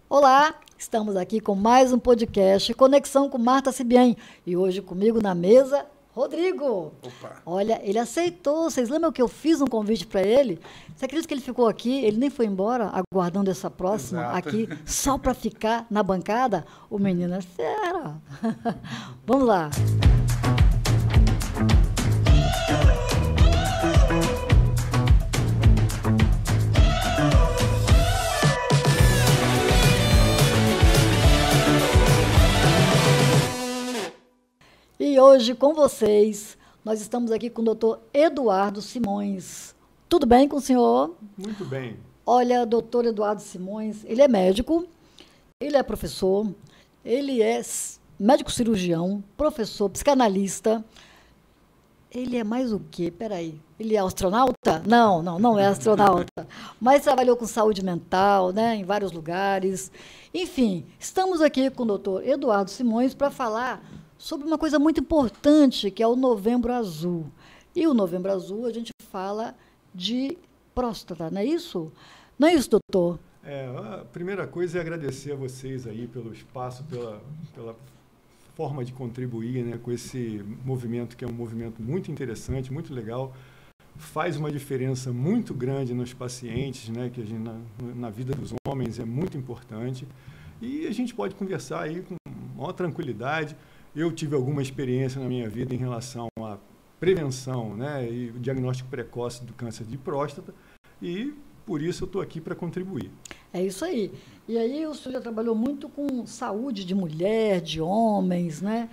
Olá, estamos aqui com mais um podcast Conexão com Marta Sibien. E hoje comigo na mesa, Rodrigo. Opa. Olha, ele aceitou. Vocês lembram que eu fiz um convite para ele? Você acredita que ele ficou aqui? Ele nem foi embora, aguardando essa próxima Exato. aqui, só para ficar na bancada? O menino é fera. Vamos lá. E hoje com vocês, nós estamos aqui com o doutor Eduardo Simões. Tudo bem com o senhor? Muito bem. Olha, doutor Eduardo Simões, ele é médico, ele é professor, ele é médico cirurgião, professor, psicanalista. Ele é mais o quê? Peraí, ele é astronauta? Não é astronauta. Mas trabalhou com saúde mental, né, em vários lugares. Enfim, estamos aqui com o doutor Eduardo Simões para falar sobre uma coisa muito importante, que é o Novembro Azul. E o Novembro Azul, a gente fala de próstata, não é isso? Não é isso, doutor? A primeira coisa é agradecer a vocês aí pelo espaço, pela forma de contribuir, né, com esse movimento, que é um movimento muito interessante, muito legal. Faz uma diferença muito grande nos pacientes, né, que a gente, na vida dos homens é muito importante. E a gente pode conversar aí com maior tranquilidade. Eu tive alguma experiência na minha vida em relação à prevenção, né, e o diagnóstico precoce do câncer de próstata, e por isso eu estou aqui para contribuir. É isso aí. E aí o senhor já trabalhou muito com saúde de mulher, de homens, né?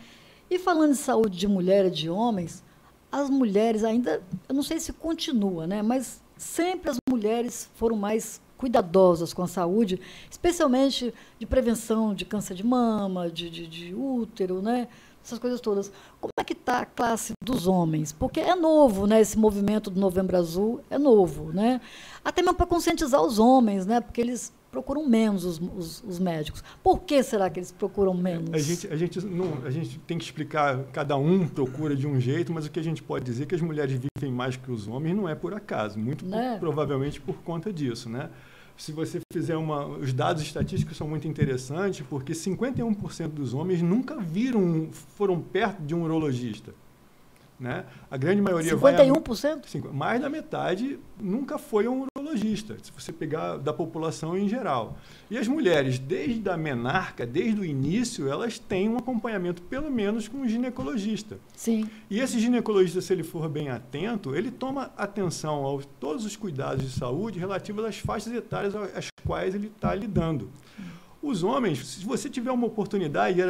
E falando de saúde de mulher e de homens, as mulheres ainda, eu não sei se continua, né, mas sempre as mulheres foram mais cuidadosas com a saúde, especialmente de prevenção de câncer de mama, de útero, né? Essas coisas todas. Como é que está a classe dos homens? Porque é novo, né? Esse movimento do Novembro Azul é novo, né? Até mesmo para conscientizar os homens, né? Porque eles procuram menos os médicos. Por que será que eles procuram menos? A gente tem que explicar, cada um procura de um jeito, mas o que a gente pode dizer é que as mulheres vivem mais que os homens não é por acaso, muito Né? provavelmente por conta disso, né? Se você fizer os dados estatísticos são muito interessantes, porque 51% dos homens nunca foram perto de um urologista, né? A grande maioria 51%? mais da metade nunca foi a um urologista, se você pegar da população em geral. E as mulheres, desde a menarca, desde o início, elas têm um acompanhamento, pelo menos, com um ginecologista. Sim. E esse ginecologista, se ele for bem atento, ele toma atenção a todos os cuidados de saúde relativos às faixas etárias às quais ele está lidando. Os homens, se você tiver uma oportunidade,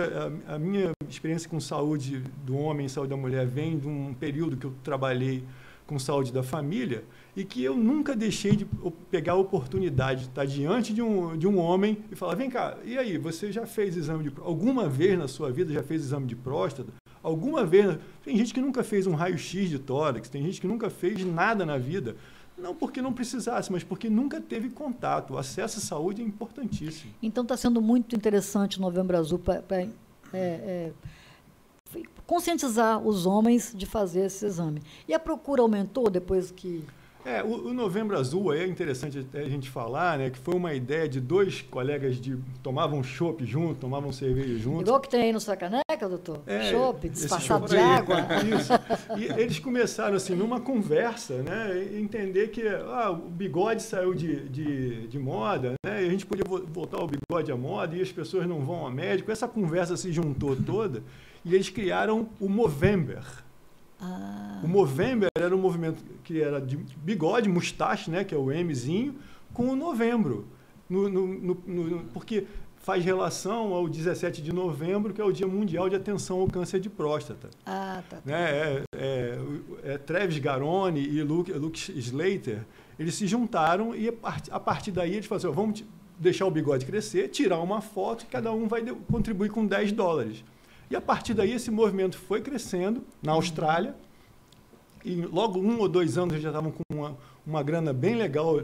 a minha experiência com saúde do homem e saúde da mulher vem de um período que eu trabalhei com saúde da família e que eu nunca deixei de pegar a oportunidade de estar diante de um homem e falar, vem cá, e aí, você já fez exame de próstata? Alguma vez na sua vida já fez exame de próstata? Alguma vez? Tem gente que nunca fez um raio-x de tórax, tem gente que nunca fez nada na vida. Não porque não precisasse, mas porque nunca teve contato. O acesso à saúde é importantíssimo. Então está sendo muito interessante o Novembro Azul para conscientizar os homens de fazer esse exame. E a procura aumentou depois que... O Novembro Azul, é interessante até a gente falar, né, que foi uma ideia de dois colegas tomavam chopp junto, tomavam cerveja junto. Igual que tem aí no sua caneca, doutor? Chopp, disfarçado de aí. água. Isso. E eles começaram, assim, numa conversa, né, entender que o bigode saiu de moda, né, e a gente podia voltar o bigode à moda e as pessoas não vão ao médico. Essa conversa se juntou toda e eles criaram o Movember. O Movember era um movimento que era de bigode, mustache, né, que é o Mzinho, com o novembro. Porque faz relação ao 17 de novembro, que é o Dia Mundial de Atenção ao Câncer de Próstata. Tá. Né? Travis Garone e Luke Slater, eles se juntaram e a partir daí eles falaram assim, vamos deixar o bigode crescer, tirar uma foto e cada um vai contribuir com $10. E a partir daí esse movimento foi crescendo na Austrália e logo 1 ou 2 anos eles já estavam com uma grana bem legal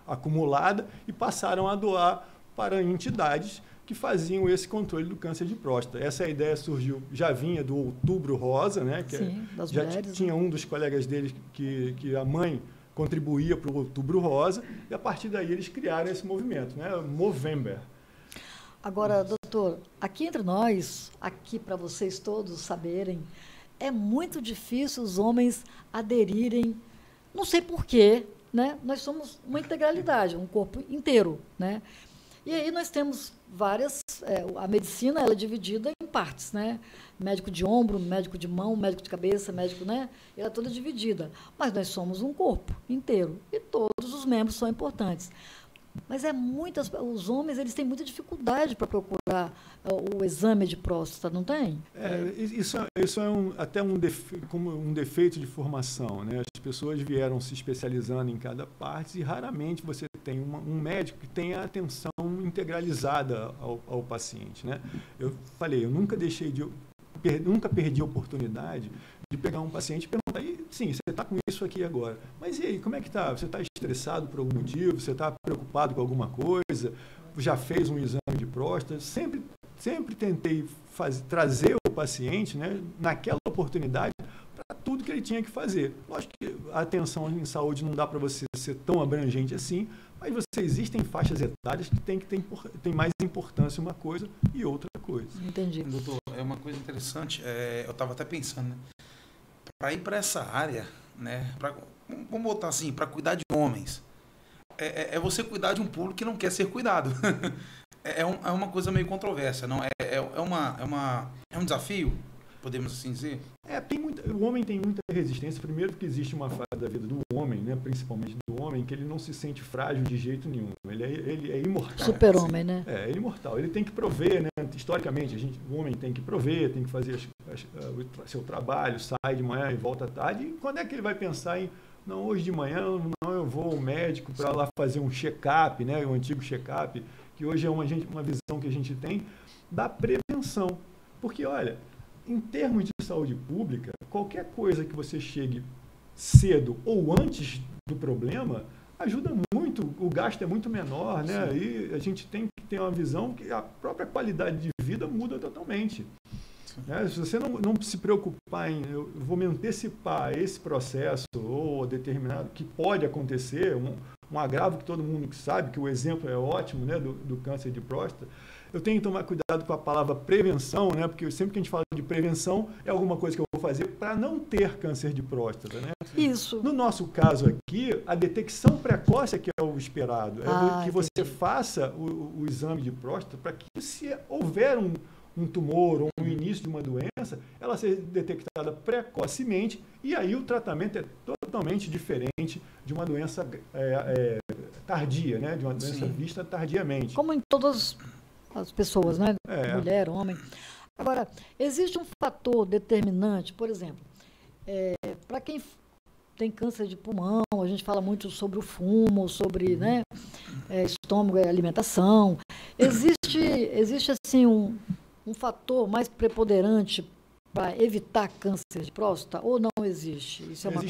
acumulada e passaram a doar para entidades que faziam esse controle do câncer de próstata. Essa ideia surgiu, já vinha do Outubro Rosa, né? Que Sim, das já mulheres, tinha um dos colegas deles que a mãe contribuía para o Outubro Rosa, e a partir daí eles criaram esse movimento, né? Movember. Agora, doutor, aqui entre nós, aqui para vocês todos saberem, é muito difícil os homens aderirem, não sei porquê, né? Nós somos uma integralidade, um corpo inteiro, né? E aí nós temos várias, a medicina ela é dividida em partes, né? Médico de ombro, médico de mão, médico de cabeça, médico, né? Ela é toda dividida. Mas nós somos um corpo inteiro e todos os membros são importantes. Mas os homens eles têm muita dificuldade para procurar o exame de próstata, não tem? Isso é até como um defeito de formação, né? As pessoas vieram se especializando em cada parte e raramente você tem um médico que tenha atenção integralizada ao paciente, né? Eu falei, eu nunca perdi a oportunidade de pegar um paciente e perguntar, sim, você está com isso aqui agora, mas e aí, como é que está? Você está estressado por algum motivo? Você está preocupado com alguma coisa? Já fez um exame de próstata? Sempre tentei trazer o paciente, né, naquela oportunidade para tudo que ele tinha que fazer. Lógico que a atenção em saúde não dá para você ser tão abrangente assim, mas existem faixas etárias que tem mais importância uma coisa e outra coisa. Entendi. Doutor, é uma coisa interessante, eu estava até pensando, né? Para ir para essa área, né? Vamos botar assim, para cuidar de homens, é você cuidar de um público que não quer ser cuidado. É uma coisa meio controversa, não? É um desafio, podemos assim dizer? O homem tem muita resistência. Primeiro que existe uma fase da vida do homem, né, principalmente do homem, que ele não se sente frágil de jeito nenhum. Ele é imortal. Super-homem, né? Ele é imortal. Ele tem que prover, né? Historicamente, o homem tem que prover, tem que fazer o seu trabalho, sai de manhã e volta à tarde. E quando é que ele vai pensar em, não, hoje de manhã não, eu vou ao médico para lá fazer um check-up, né, o antigo check-up, que hoje é uma visão que a gente tem da prevenção. Porque, olha, em termos de saúde pública, qualquer coisa que você chegue cedo ou antes do problema ajuda muito, o gasto é muito menor, né? Sim. E a gente tem que ter uma visão que a própria qualidade de vida muda totalmente. Né? Se você não se preocupar em eu vou me antecipar a esse processo ou determinado que pode acontecer, um agravo que todo mundo sabe, que o exemplo é ótimo, né, do câncer de próstata, eu tenho que tomar cuidado com a palavra prevenção, né, porque sempre que a gente fala de prevenção, é alguma coisa que eu vou fazer para não ter câncer de próstata. Né? Isso. No nosso caso aqui, a detecção precoce é que é o esperado. É que você faça o exame de próstata para que, se houver um tumor ou um início de uma doença, ela seja detectada precocemente e aí o tratamento é totalmente diferente de uma doença tardia, né? De uma doença vista tardiamente. Como em todas as pessoas, né? Mulher, homem. Agora, existe um fator determinante, por exemplo, para quem tem câncer de pulmão, a gente fala muito sobre o fumo, sobre né, estômago e alimentação. Existe assim, um fator mais preponderante para evitar câncer de próstata ou não existe? Isso é uma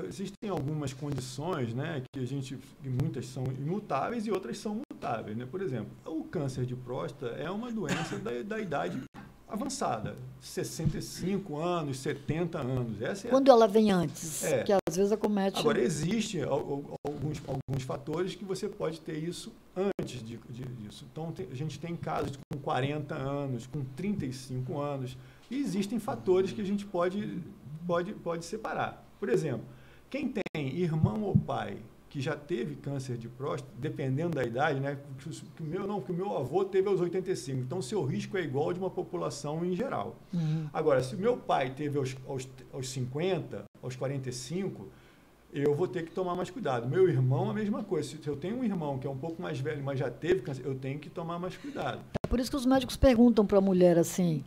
Existem algumas condições, né, que muitas são imutáveis e outras são mutáveis, né? Por exemplo, o câncer de próstata é uma doença da idade avançada, 65 anos, 70 anos. Quando ela vem antes, que às vezes acomete... Agora, existem alguns fatores que você pode ter isso antes disso. Então, a gente tem casos com 40 anos, com 35 anos, e existem fatores que a gente pode separar. Por exemplo, quem tem irmão ou pai que já teve câncer de próstata, dependendo da idade, né? Que o meu avô teve aos 85, então seu risco é igual de uma população em geral. Uhum. Agora, se o meu pai teve aos 50, aos 45, eu vou ter que tomar mais cuidado. Meu irmão, a mesma coisa. Se eu tenho um irmão que é um pouco mais velho, mas já teve câncer, eu tenho que tomar mais cuidado. É por isso que os médicos perguntam para a mulher assim,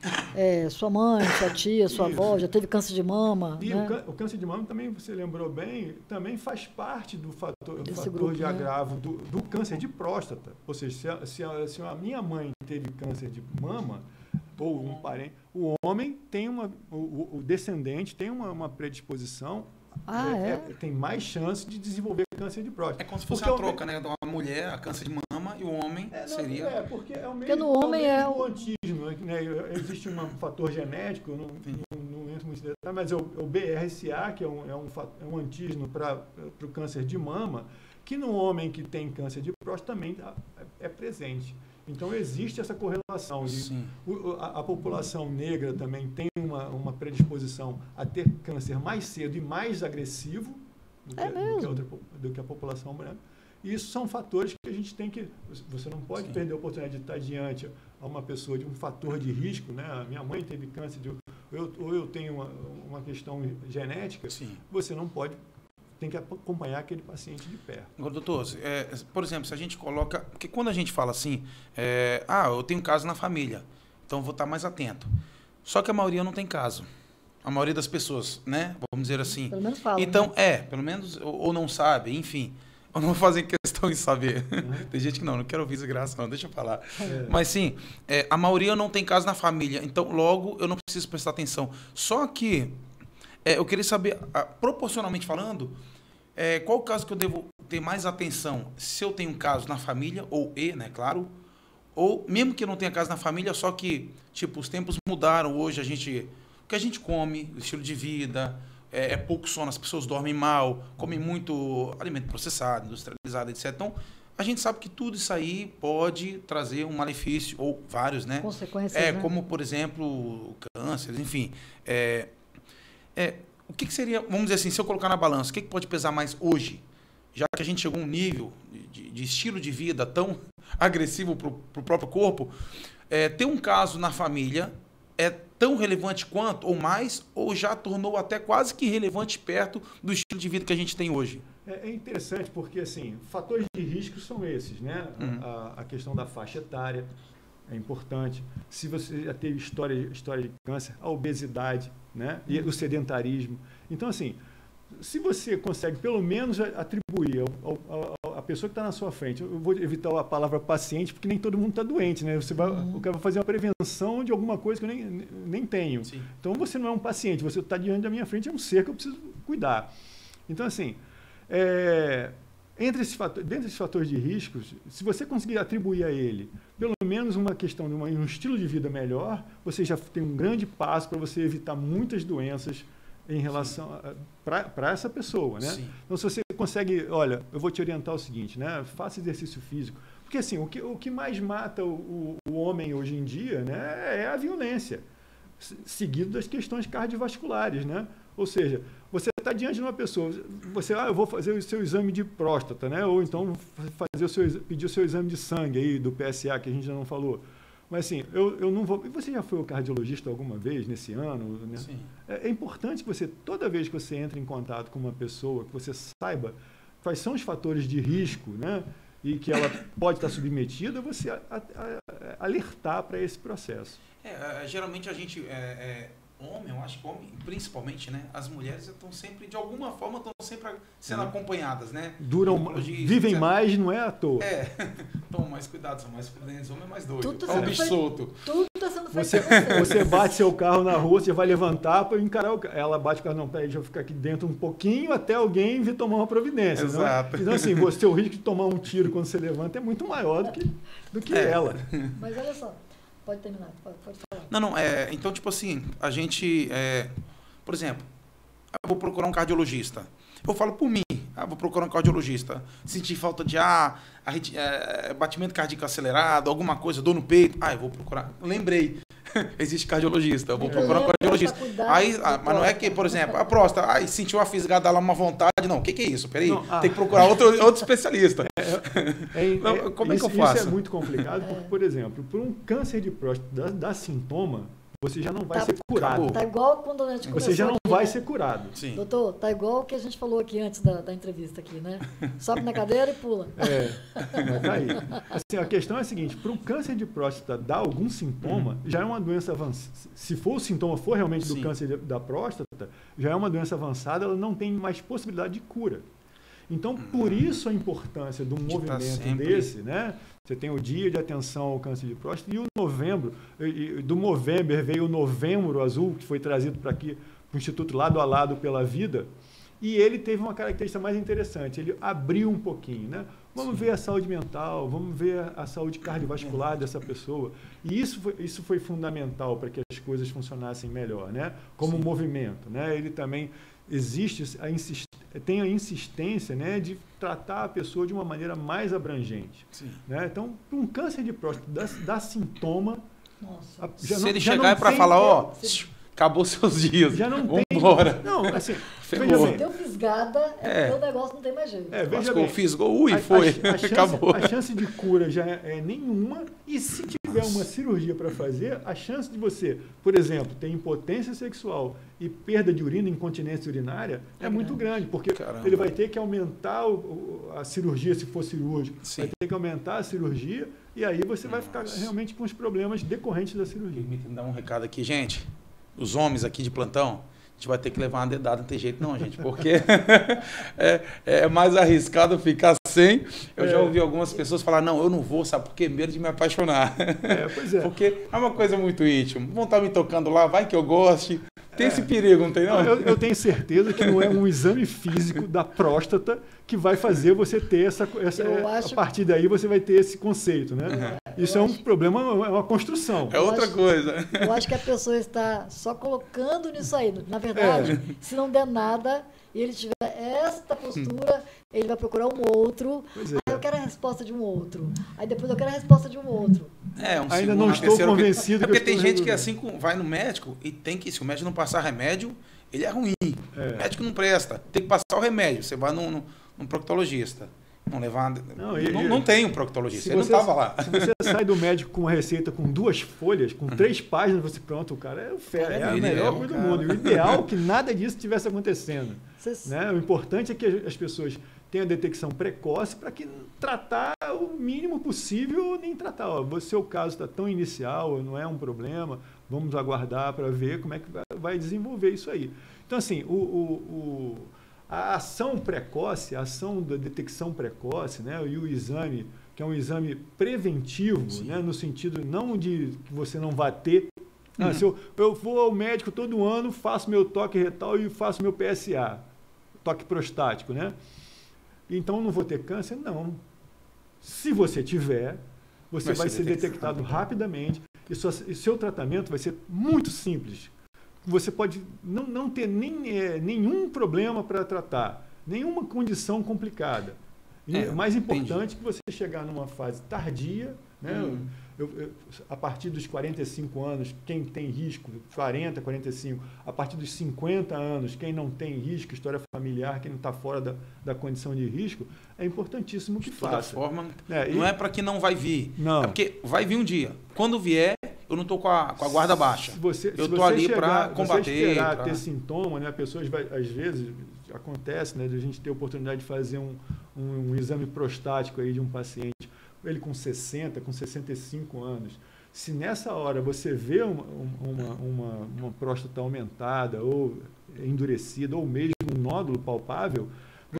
sua mãe, sua tia, sua avó, já teve câncer de mama? E né? o câncer de mama também, você lembrou bem, também faz parte do fator grupo, de agravo do câncer de próstata. Ou seja, se a minha mãe teve câncer de mama, ou um parente, o homem tem o descendente tem uma predisposição, tem mais chance de desenvolver câncer de próstata. É como se fosse uma troca, né? A mulher, a câncer de mama, e o homem seria... Porque no homem o antismo, né? Existe um fator genético, não entro muito em detalhe, mas é o BRCA, que é um antígeno para o câncer de mama, que no homem que tem câncer de próstata também é presente. Então, existe essa correlação. A população negra também tem uma predisposição a ter câncer mais cedo e mais agressivo do que a população branca. E isso são fatores que a gente tem que... Você não pode perder a oportunidade de estar diante a uma pessoa de um fator de risco, né? A minha mãe teve câncer, ou eu tenho uma questão genética. Sim. Você não pode... Tem que acompanhar aquele paciente de perto. Agora, doutor, por exemplo, se a gente coloca... Porque quando a gente fala assim, eu tenho caso na família, então vou estar mais atento. Só que a maioria não tem caso. A maioria das pessoas, né? Vamos dizer assim. Pelo menos fala. Então, né? pelo menos, ou não sabe, enfim. Ou não fazem questão de saber. Tem gente que não quero ouvir essa graça, não, deixa eu falar. Mas sim, a maioria não tem caso na família, então logo eu não preciso prestar atenção. Só que eu queria saber, proporcionalmente falando, qual o caso que eu devo ter mais atenção? Se eu tenho um caso na família, né, claro, ou mesmo que eu não tenha caso na família, só que, tipo, os tempos mudaram, hoje o que a gente come, o estilo de vida, pouco sono, as pessoas dormem mal, comem muito alimento processado, industrializado, etc. Então, a gente sabe que tudo isso aí pode trazer um malefício, ou vários, né? Consequências, né? Como, por exemplo, câncer, enfim. O que seria, vamos dizer assim, se eu colocar na balança, o que pode pesar mais hoje? Já que a gente chegou a um nível de estilo de vida tão agressivo para o próprio corpo, ter um caso na família é tão relevante quanto, ou mais, ou já tornou até quase que relevante perto do estilo de vida que a gente tem hoje? É interessante porque, assim, fatores de risco são esses, né? A questão da faixa etária é importante. Se você já teve história de câncer, a obesidade, né? E o sedentarismo. Então, assim, se você consegue pelo menos atribuir a pessoa que está na sua frente, eu vou evitar a palavra paciente, porque nem todo mundo está doente, né? O cara vai fazer uma prevenção de alguma coisa que eu nem tenho. Sim. Então, você não é um paciente, você está diante da minha frente, é um ser que eu preciso cuidar. Então, assim, dentre esses fatores de riscos, se você conseguir atribuir a ele pelo menos uma questão de um estilo de vida melhor, você já tem um grande passo para você evitar muitas doenças em relação para essa pessoa, né? Sim. Então, se você consegue, olha, eu vou te orientar o seguinte, né? Faça exercício físico, porque assim, o que mais mata o homem hoje em dia, né, é a violência, seguido das questões cardiovasculares, né? Ou seja, você está diante de uma pessoa, eu vou fazer o seu exame de próstata, né? Ou então pedir o seu exame de sangue aí do PSA, que a gente já não falou. Mas assim, eu não vou... Você já foi ao cardiologista alguma vez nesse ano? Né? Sim. É importante que você, toda vez que você entra em contato com uma pessoa, que você saiba quais são os fatores de risco, né? E que ela pode estar submetida, você alertar para esse processo. Geralmente a gente... homem, eu acho que homem, principalmente, né? As mulheres estão sempre, de alguma forma, estão sempre sendo acompanhadas, né? Vivem mais, não é à toa. Tomam mais cuidado, são mais prudentes, homem é mais doido. Tudo É um bicho solto. Tudo está sendo feito. Você bate seu carro na rua, você vai levantar para encarar o carro. Ela bate o carro, não, peraí, deixa eu ficar aqui dentro um pouquinho até alguém vir tomar uma providência. Exato. Não? Então, assim, o seu risco de tomar um tiro quando você levanta é muito maior do que ela. Mas olha só, pode terminar, pode falar. Não, então, tipo assim, a gente, por exemplo, eu vou procurar um cardiologista. Eu falo por mim, vou procurar um cardiologista. Sentir falta de ar, batimento cardíaco acelerado, alguma coisa, dor no peito. Eu vou procurar. Lembrei, existe cardiologista, eu vou procurar um cardiologista. Mas não é que, por exemplo, a próstata, sentiu a fisgada lá, uma vontade. Não, o que é isso? Peraí, tem que procurar outro especialista. Como é que eu faço? Isso é muito complicado, porque, por exemplo, por um câncer de próstata dá sintoma, você já não vai ser curado. Tá igual quando a gente Você já não aqui, vai né? ser curado. Sim. Doutor, tá igual o que a gente falou aqui antes da entrevista aqui, né? Sobe na cadeira e pula. Mas tá aí. Assim, a questão é a seguinte, para o câncer de próstata dar algum sintoma, já é uma doença avançada. Se o sintoma for realmente do câncer da próstata, já é uma doença avançada, ela não tem mais possibilidade de cura. Então, por isso a importância de um movimento desse, né? Você tem o Dia de Atenção ao Câncer de Próstata e o novembro, do Movember veio o Novembro Azul, que foi trazido para aqui, para o Instituto Lado a Lado pela Vida, e ele teve uma característica mais interessante, ele abriu um pouquinho, né? Vamos ver a saúde mental, vamos ver a saúde cardiovascular dessa pessoa. E isso foi fundamental para que as coisas funcionassem melhor, né? Como movimento, né? Ele também tem a insistência, né, de tratar a pessoa de uma maneira mais abrangente. Né? Então, um câncer de próstata dá sintoma. Nossa. Se ele chegar para falar, ó, acabou seus dias, vamos embora. Não, assim, se deu fisgada, o negócio não tem mais jeito. Veja bem, fisgou, foi, acabou. A chance de cura já é nenhuma, e se tiver uma cirurgia para fazer, a chance de você, por exemplo, ter impotência sexual e perda de urina, incontinência urinária, é muito grande, porque ele vai ter que aumentar a cirurgia, se for cirúrgico, vai ter que aumentar a cirurgia, e aí você vai ficar realmente com os problemas decorrentes da cirurgia. Me dá um recado aqui, gente. Os homens aqui de plantão, a gente vai ter que levar uma dedada, não tem jeito não, gente, porque é mais arriscado ficar sem. Eu já ouvi algumas pessoas falar, não, eu não vou, sabe por quê? Medo de me apaixonar. Pois é. Porque é uma coisa muito íntima. Vão estar me tocando lá, vai que eu goste. Tem esse perigo, não tem não? Eu tenho certeza que não é um exame físico da próstata que vai fazer você ter a partir daí você vai ter esse conceito, né? Isso é um problema, é uma construção. É outra coisa. Eu acho que a pessoa está só colocando nisso aí. Na verdade, se não der nada e ele tiver esta postura, ele vai procurar um outro. Aí eu quero a resposta de um outro. Aí depois eu quero a resposta de um outro. Ainda não estou convencido. Porque tem gente que assim vai no médico e tem que, se o médico não passar remédio, ele é ruim. O médico não presta. Tem que passar o remédio. Você vai num proctologista. Não tem um proctologista. Ele não estava lá. Se você sai do médico com uma receita com 2 folhas, com 3 páginas, você pronto, o cara é a melhor coisa do mundo. O ideal é que nada disso estivesse acontecendo. Né? O importante é que as pessoas tenham a detecção precoce para que tratar o mínimo possível, nem tratar. O seu caso está tão inicial, não é um problema, vamos aguardar para ver como é que vai desenvolver isso aí. Então, assim, a ação precoce, a ação da detecção precoce, né, e o exame, que é um exame preventivo, né, no sentido não de que você não vá ter. Se eu vou ao médico todo ano, faço meu toque retal e faço meu PSA, toque prostático, né? Então não vou ter câncer? Não. Se você tiver, você vai ser detectado rapidamente e seu tratamento vai ser muito simples. Você pode não ter nenhum problema para tratar, nenhuma condição complicada. O mais importante é que você chegar numa fase tardia, né? A partir dos 45 anos, quem tem risco, 40, 45, a partir dos 50 anos, quem não tem risco, história familiar, quem não está fora da condição de risco, é importantíssimo que faça. De toda forma, não é para que não vai vir. Não. É porque vai vir um dia. Quando vier, eu não estou com a guarda baixa. Eu estou ali para combater. Se você esperar ter sintoma, né? Pessoas, às vezes, acontece, né, de a gente ter a oportunidade de fazer um exame prostático aí de um paciente, ele com 60, com 65 anos. Se nessa hora você vê uma próstata aumentada ou endurecida, ou mesmo um nódulo palpável,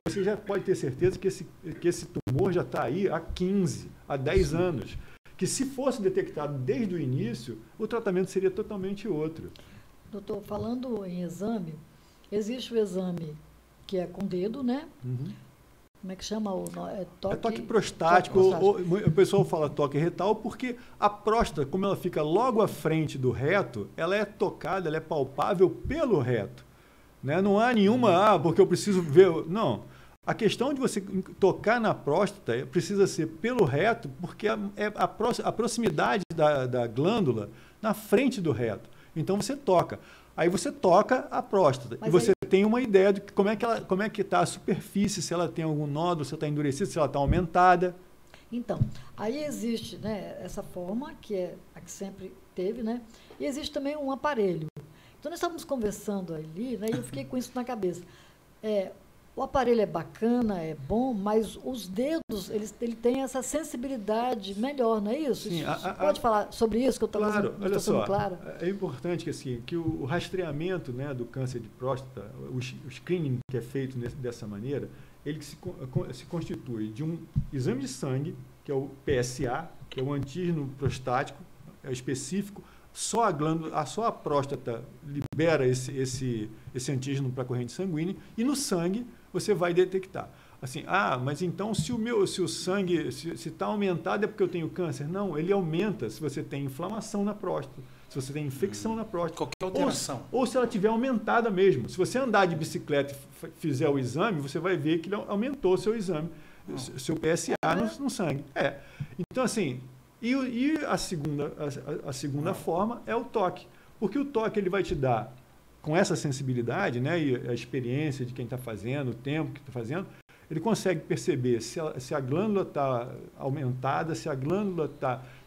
você já pode ter certeza que esse tumor já está aí há 15, há 10 anos. Que se fosse detectado desde o início, o tratamento seria totalmente outro. Doutor, falando em exame, existe o exame que é com dedo, né? Como é que chama? Toque prostático. O pessoal fala toque retal porque a próstata, como ela fica logo à frente do reto, ela é tocada, ela é palpável pelo reto. Né? Não há nenhuma, porque eu preciso ver... Não. A questão de você tocar na próstata precisa ser pelo reto, porque é a proximidade da glândula na frente do reto. Então você toca. Aí você toca a próstata. Mas e você tem uma ideia de como é que está a superfície, se ela tem algum nódulo, se ela está endurecida, se ela está aumentada. Então, aí existe, né, essa forma, que é a que sempre teve, né? E existe também um aparelho. Então nós estávamos conversando ali, né, e eu fiquei com isso na cabeça. O aparelho é bacana, é bom, mas os dedos, ele tem essa sensibilidade melhor, não é isso? Sim, pode falar sobre isso que eu estava Claro, olha só, claro? É importante que o rastreamento, né, do câncer de próstata, o screening que é feito dessa maneira, ele se constitui de um exame de sangue, que é o PSA, que é o antígeno prostático, é específico. Só a próstata libera esse antígeno para a corrente sanguínea e no sangue você vai detectar. assim, mas então se o sangue se está aumentado é porque eu tenho câncer? Não, ele aumenta se você tem inflamação na próstata, se você tem infecção na próstata. Qualquer alteração. Ou se ela tiver aumentada mesmo. Se você andar de bicicleta e fizer o exame, você vai ver que ele aumentou o seu exame, seu PSA no sangue. Então, assim, e a segunda forma é o toque. Porque o toque ele vai te dar, com essa sensibilidade, né, e a experiência de quem está fazendo, o tempo que está fazendo, ele consegue perceber se a glândula está aumentada, se a glândula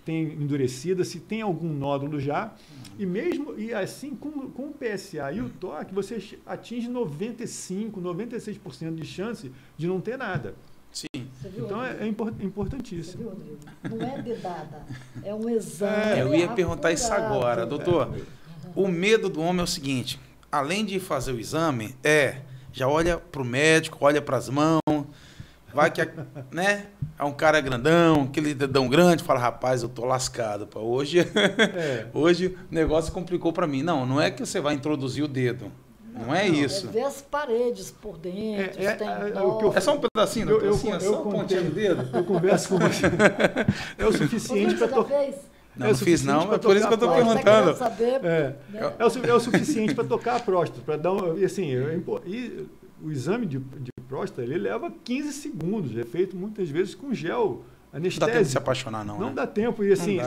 tem endurecida, se tem algum nódulo já. E assim, com o PSA e o toque, você atinge 95%, 96% de chance de não ter nada. Sim. Viu, então é importantíssimo. Você viu, Rodrigo? Não é dedada, é um exame. Eu ia perguntar isso agora, apurado. doutor. O medo do homem é o seguinte: além de fazer o exame, já olha para o médico, olha para as mãos, vai que né, é um cara grandão, aquele dedão grande, fala, rapaz, eu tô lascado, pá. Hoje o negócio complicou para mim. Não é que você vai introduzir o dedo. Não é isso. É ver as paredes por dentro. É só um pedacinho, doutor? É só um pontinho do dedo? Eu converso com você. É o suficiente para tocar. Não fiz não, é por isso que eu estou perguntando. É o suficiente para tocar a próstata, para dar e o exame de próstata, ele leva 15 segundos, é feito muitas vezes com gel anestésico. Não dá tempo de se apaixonar não, Não dá tempo, e assim,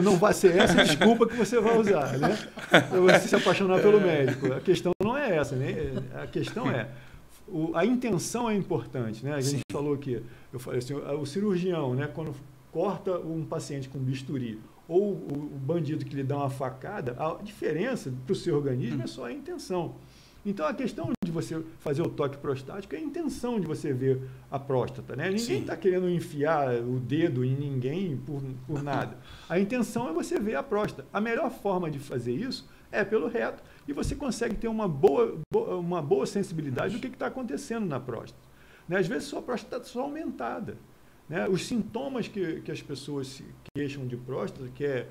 não vai ser essa a desculpa que você vai usar, né? Você se apaixonar pelo médico. A questão não é essa, né? A questão é, a intenção é importante, né? A gente falou que, eu falei assim, o cirurgião, né, quando corta um paciente com bisturi, ou o bandido que lhe dá uma facada, a diferença para o seu organismo é só a intenção. Então, a questão de você fazer o toque prostático é a intenção de você ver a próstata, né? Ninguém está querendo enfiar o dedo em ninguém por nada. A intenção é você ver a próstata. A melhor forma de fazer isso é pelo reto, e você consegue ter uma boa sensibilidade do que está acontecendo na próstata. Né? Às vezes, sua próstata está só aumentada. Né? Os sintomas que as pessoas se queixam de próstata, que é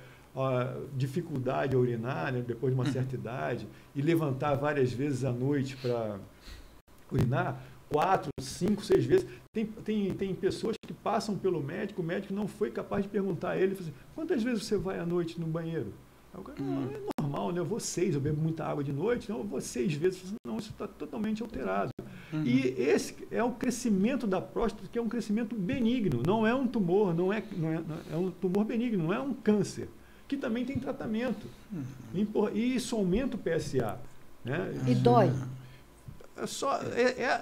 dificuldade a urinar, né, depois de uma certa idade, e levantar várias vezes à noite para urinar, 4, 5, 6 vezes. Tem pessoas que passam pelo médico, o médico não foi capaz de perguntar a ele, assim, quantas vezes você vai à noite no banheiro? Aí o cara, não, é normal, né? Eu vou 6, eu bebo muita água de noite, então eu vou 6 vezes. Não, isso está totalmente alterado. E esse é o crescimento da próstata, que é um crescimento benigno, não é um tumor, é um tumor benigno, não é um câncer, que também tem tratamento. E isso aumenta o PSA. Né? E dói.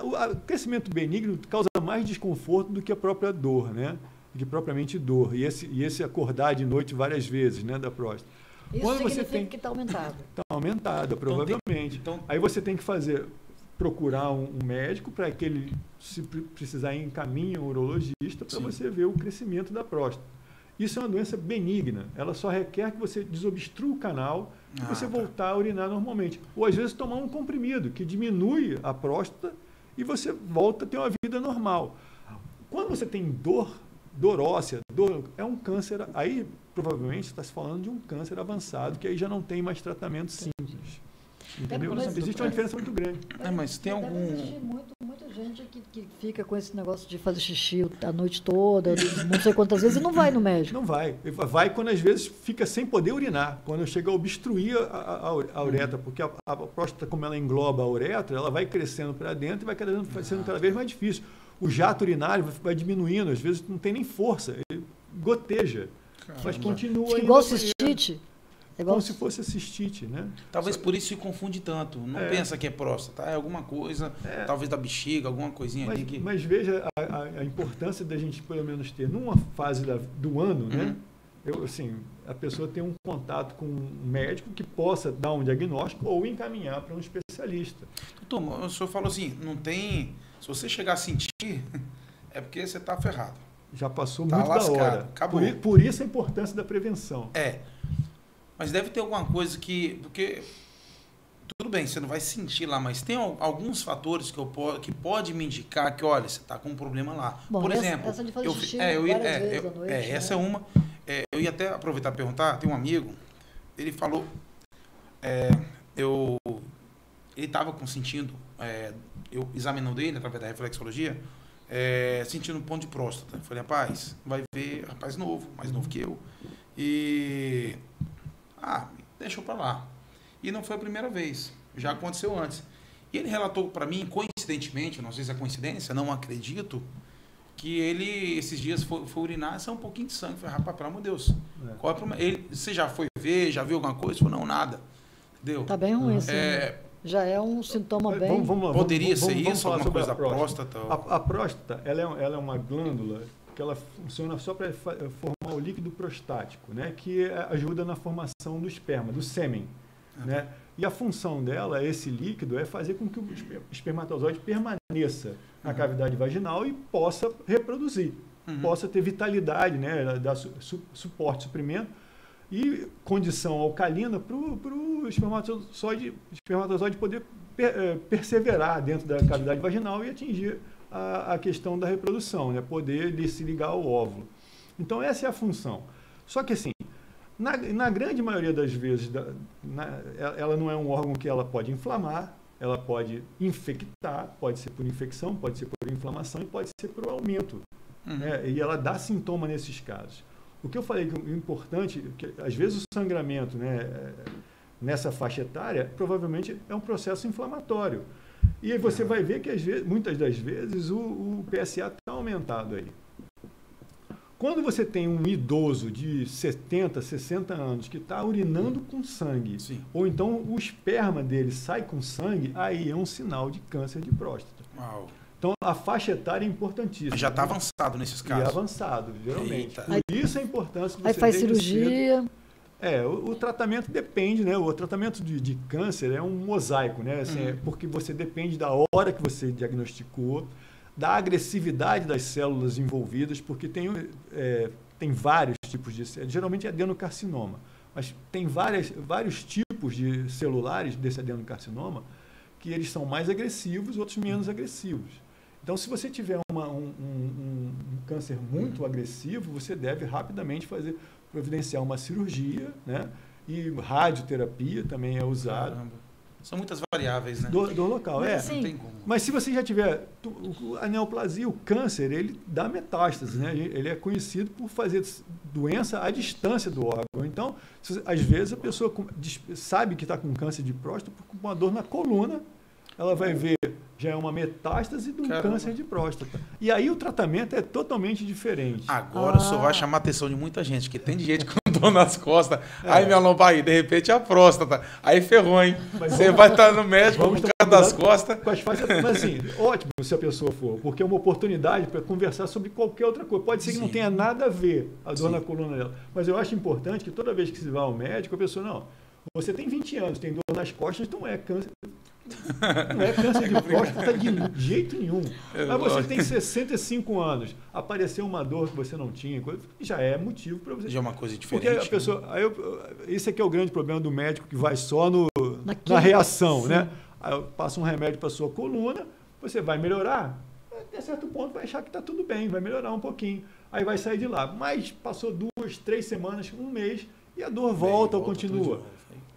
O crescimento benigno causa mais desconforto do que a própria dor, né? Do que propriamente dor. E esse acordar de noite várias vezes, né, da próstata. Isso quando significa você tem que está aumentado. Está aumentada, provavelmente. Aí você tem que procurar um médico para que ele, se precisar, encaminhe um urologista para você ver o crescimento da próstata. Isso é uma doença benigna. Ela só requer que você desobstrua o canal e você voltar a urinar normalmente. Ou, às vezes, tomar um comprimido que diminui a próstata e você volta a ter uma vida normal. Quando você tem dor óssea, é um câncer. Aí, provavelmente, está se falando de um câncer avançado, que aí já não tem mais tratamento simples. Entendeu? Existe uma diferença muito grande. Mas tem algum... Existe muita gente que fica com esse negócio de fazer xixi a noite toda, não sei quantas vezes, e não vai no médico. Não vai. Vai quando, às vezes, fica sem poder urinar. Quando chega a obstruir a uretra, porque a próstata, como ela engloba a uretra, ela vai crescendo para dentro e vai sendo cada vez mais difícil. O jato urinário vai diminuindo, às vezes não tem nem força, ele goteja. Mas continua igual cistite. Como se fosse a cistite, né? Talvez por isso se confunde tanto. Não pensa que é próstata, é alguma coisa, talvez da bexiga, alguma coisinha ali que... Mas veja a importância da gente, pelo menos, ter, numa fase do ano, né? A pessoa ter um contato com um médico que possa dar um diagnóstico ou encaminhar para um especialista. Doutor, o senhor falou assim, não tem... Se você chegar a sentir, é porque você está ferrado. Já passou muito lascado, da hora. Acabou. Por isso a importância da prevenção. Mas deve ter alguma coisa que... Porque, tudo bem, você não vai sentir lá, mas tem alguns fatores que pode me indicar que, olha, você está com um problema lá. Bom, por exemplo... Essa de fazer xixi várias vezes à noite, essa é uma... eu ia até aproveitar e perguntar, tem um amigo, ele falou... ele estava sentindo, eu examinando ele através da reflexologia, sentindo um ponto de próstata. Eu falei, rapaz, vai ver, rapaz novo, mais novo que eu. E... deixou para lá. E não foi a primeira vez, já aconteceu antes. E ele relatou para mim, coincidentemente, não sei se é coincidência, não acredito, que ele, esses dias, foi urinar e saiu um pouquinho de sangue. Eu falei, rapaz, pelo amor de Deus, qual é o problema? Você já foi ver, já viu alguma coisa? Ele falou, não, nada. Entendeu? Tá bem ruim, assim. Já é um sintoma bem... Poderia ser isso, alguma coisa da próstata? A próstata, ela é uma glândula que ela funciona só para formar o líquido prostático, né? Que ajuda na formação do esperma, do sêmen. Né? E a função dela, esse líquido, é fazer com que o espermatozoide permaneça na cavidade vaginal e possa reproduzir, possa ter vitalidade, né? Dar suporte, suprimento e condição alcalina para o espermatozoide poder perseverar dentro da cavidade vaginal e atingir a questão da reprodução, né? Poder se ligar ao óvulo. Então, essa é a função. Só que, assim, na grande maioria das vezes, ela não é um órgão que ela pode inflamar, ela pode infectar, pode ser por infecção, pode ser por inflamação e pode ser por aumento. Né? E ela dá sintoma nesses casos. O que eu falei que é importante, que às vezes o sangramento, né, nessa faixa etária, provavelmente é um processo inflamatório. E aí você vai ver que muitas das vezes o PSA está aumentado aí. Quando você tem um idoso de 70, 60 anos que está urinando com sangue, ou então o esperma dele sai com sangue, aí é um sinal de câncer de próstata. Uau. Então, a faixa etária é importantíssima. Já está avançado nesses casos. E avançado, geralmente. Por isso a importância de você... Aí faz cirurgia... O tratamento depende, né? O tratamento de câncer é um mosaico, né? Assim, porque você depende da hora que você diagnosticou, da agressividade das células envolvidas, porque tem vários tipos de... Geralmente é adenocarcinoma, mas tem vários tipos de celulares desse adenocarcinoma que eles são mais agressivos, outros menos agressivos. Então, se você tiver um câncer muito agressivo, você deve rapidamente providenciar uma cirurgia, né? E radioterapia também é usado. Caramba. São muitas variáveis, né? Do local, Mas, não tem como. Mas se você já tiver a neoplasia, o câncer, ele dá metástase, né? Ele é conhecido por fazer doença à distância do órgão. Então, às vezes a pessoa sabe que está com câncer de próstata com uma dor na coluna, ela vai ver, já é uma metástase de um câncer de próstata. E aí o tratamento é totalmente diferente. Agora o senhor vai chamar a atenção de muita gente, que tem de gente com dor nas costas. Aí minha lomba aí, de repente é a próstata. Aí ferrou, hein? Você vai estar no médico por causa das costas. Mas assim, ótimo se a pessoa for, porque é uma oportunidade para conversar sobre qualquer outra coisa. Pode ser que não tenha nada a ver a dor na coluna dela. Mas eu acho importante que toda vez que você vai ao médico, a pessoa, não, você tem 20 anos, tem dor nas costas, não é câncer. Não é câncer de próstata de jeito nenhum. Mas você tem 65 anos, apareceu uma dor que você não tinha, já é motivo para você. Já é uma coisa diferente. Porque a pessoa, esse aqui é o grande problema do médico que vai só na reação, né? Aí passa um remédio para sua coluna, você vai melhorar, até certo ponto vai achar que está tudo bem, vai melhorar um pouquinho, aí vai sair de lá. Mas passou 2, 3 semanas, um mês e a dor volta ou continua.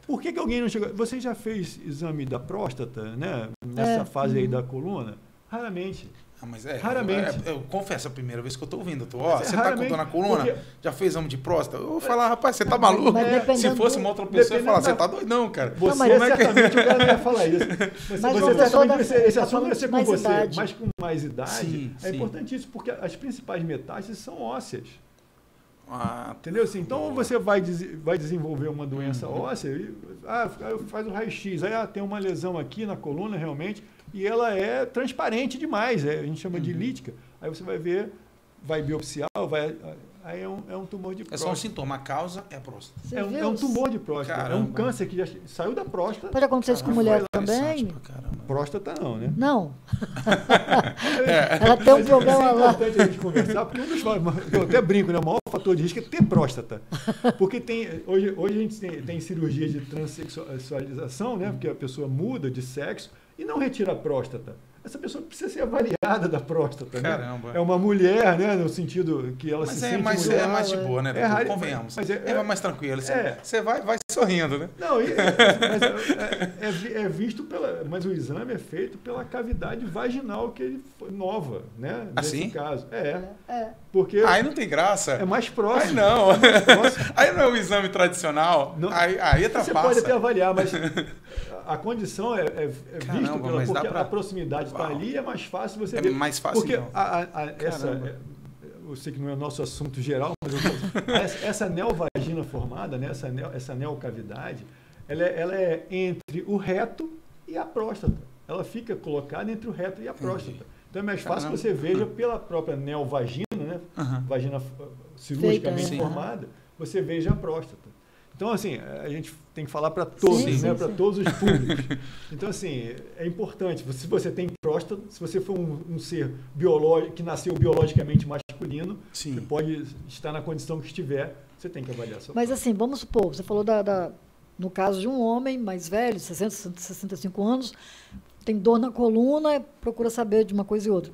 Por que alguém não chegou? Você já fez exame da próstata, né? Nessa fase aí da coluna? Raramente. Mas raramente. Eu confesso, a primeira vez que eu estou ouvindo. Você está com dor na coluna? Porque... Já fez exame de próstata? Eu vou falar, rapaz, você está maluco? Se fosse uma outra pessoa, eu ia falar, você está doido não, cara. Certamente o cara não ia falar isso. Esse assunto vai ser com você, mas com mais idade, é importantíssimo, porque as principais metástases são ósseas. Entendeu? Assim, então você vai desenvolver uma doença óssea e faz o raio-x, aí tem uma lesão aqui na coluna realmente e ela é transparente demais, a gente chama de lítica. Aí você vai ver, vai biopsiar, aí é um tumor de próstata. É só um sintoma, a causa é a próstata. É um tumor de próstata, caramba. É um câncer que já saiu da próstata. Pode acontecer isso com mulher também? Próstata não, né? Não. Ela tem um problema lá. É importante a gente conversar, porque eu até brinco, né? O maior fator de risco é ter próstata. Porque hoje a gente tem cirurgia de transexualização, né? Porque a pessoa muda de sexo e não retira a próstata. essa pessoa precisa ser avaliada da próstata. Caramba. Né? É uma mulher, né? No sentido que ela se sente mulher. É mais de boa, né? Convenhamos. Mas é mais tranquilo. Você vai sorrindo, né? Não, mas é visto pela... Mas o exame é feito pela cavidade vaginal que ele nova, né? Assim? Nesse caso. Porque aí não tem graça. É mais próximo. Aí não. Aí não é um exame tradicional. Não, aí atrapassa. Você pode até avaliar, mas a condição é vista porque a proximidade está ali, é mais fácil você ver. É mais fácil, porque eu sei que não é o nosso assunto geral, mas essa neovagina formada, né, essa neocavidade, ela é entre o reto e a próstata. Ela fica colocada entre o reto e a próstata. Então é mais fácil que você veja pela própria neovagina, né, vagina cirurgicamente formada, você veja a próstata. Então, assim, a gente tem que falar para todos, né? Para todos os públicos. Então, assim, é importante. Se você tem próstata, se você for um ser biológico, que nasceu biologicamente masculino, você pode estar na condição que estiver, você tem que avaliar a sua Mas, assim, vamos supor, você falou no caso de um homem mais velho, 60, 65 anos, tem dor na coluna, procura saber de uma coisa e outra.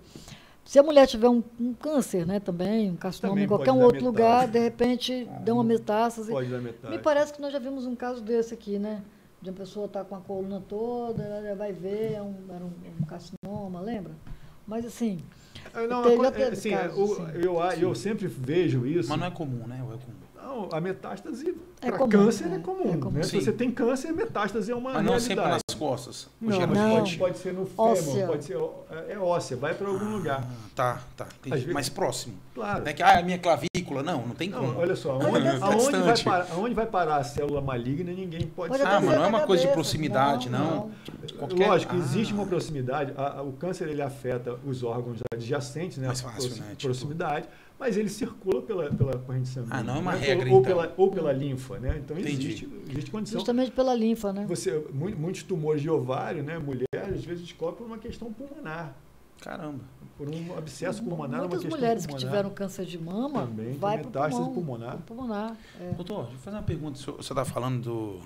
Se a mulher tiver um câncer, né, também, um carcinoma em qualquer outro lugar, de repente deu uma metástase. Pode dar metástase. Me parece que nós já vimos um caso desse aqui, né? De uma pessoa estar com a coluna toda, ela vai ver, era um carcinoma, lembra? Mas assim. Eu sempre vejo isso. Mas não é comum, né? Ou é comum? Não, a metástase para câncer é comum. Né? Se você tem câncer, metástase é uma realidade. Mas não sempre nas costas. Não. Pode ser no fêmur, pode ser óssea, vai para algum lugar. Tá. Mais próximo. Claro. Não é que a minha clavícula, não tem como. Olha só, aonde vai parar a célula maligna, ninguém pode saber. Mas não é uma coisa de proximidade, não. Lógico, existe uma proximidade. O câncer ele afeta os órgãos adjacentes, né? Mais fácil, né? Proximidade. Mas ele circula pela corrente sanguínea. Não é uma regra, ou pela linfa, né? Então existe condição. Justamente pela linfa, né? Muitos tumores de ovário, né? Mulheres, às vezes, descobrem por uma questão pulmonar. Caramba. Por um abscesso pulmonar, uma questão mulheres pulmonar. Que tiveram câncer de mama, também vai para metástase pulmonar. Doutor, deixa eu fazer uma pergunta. Você está falando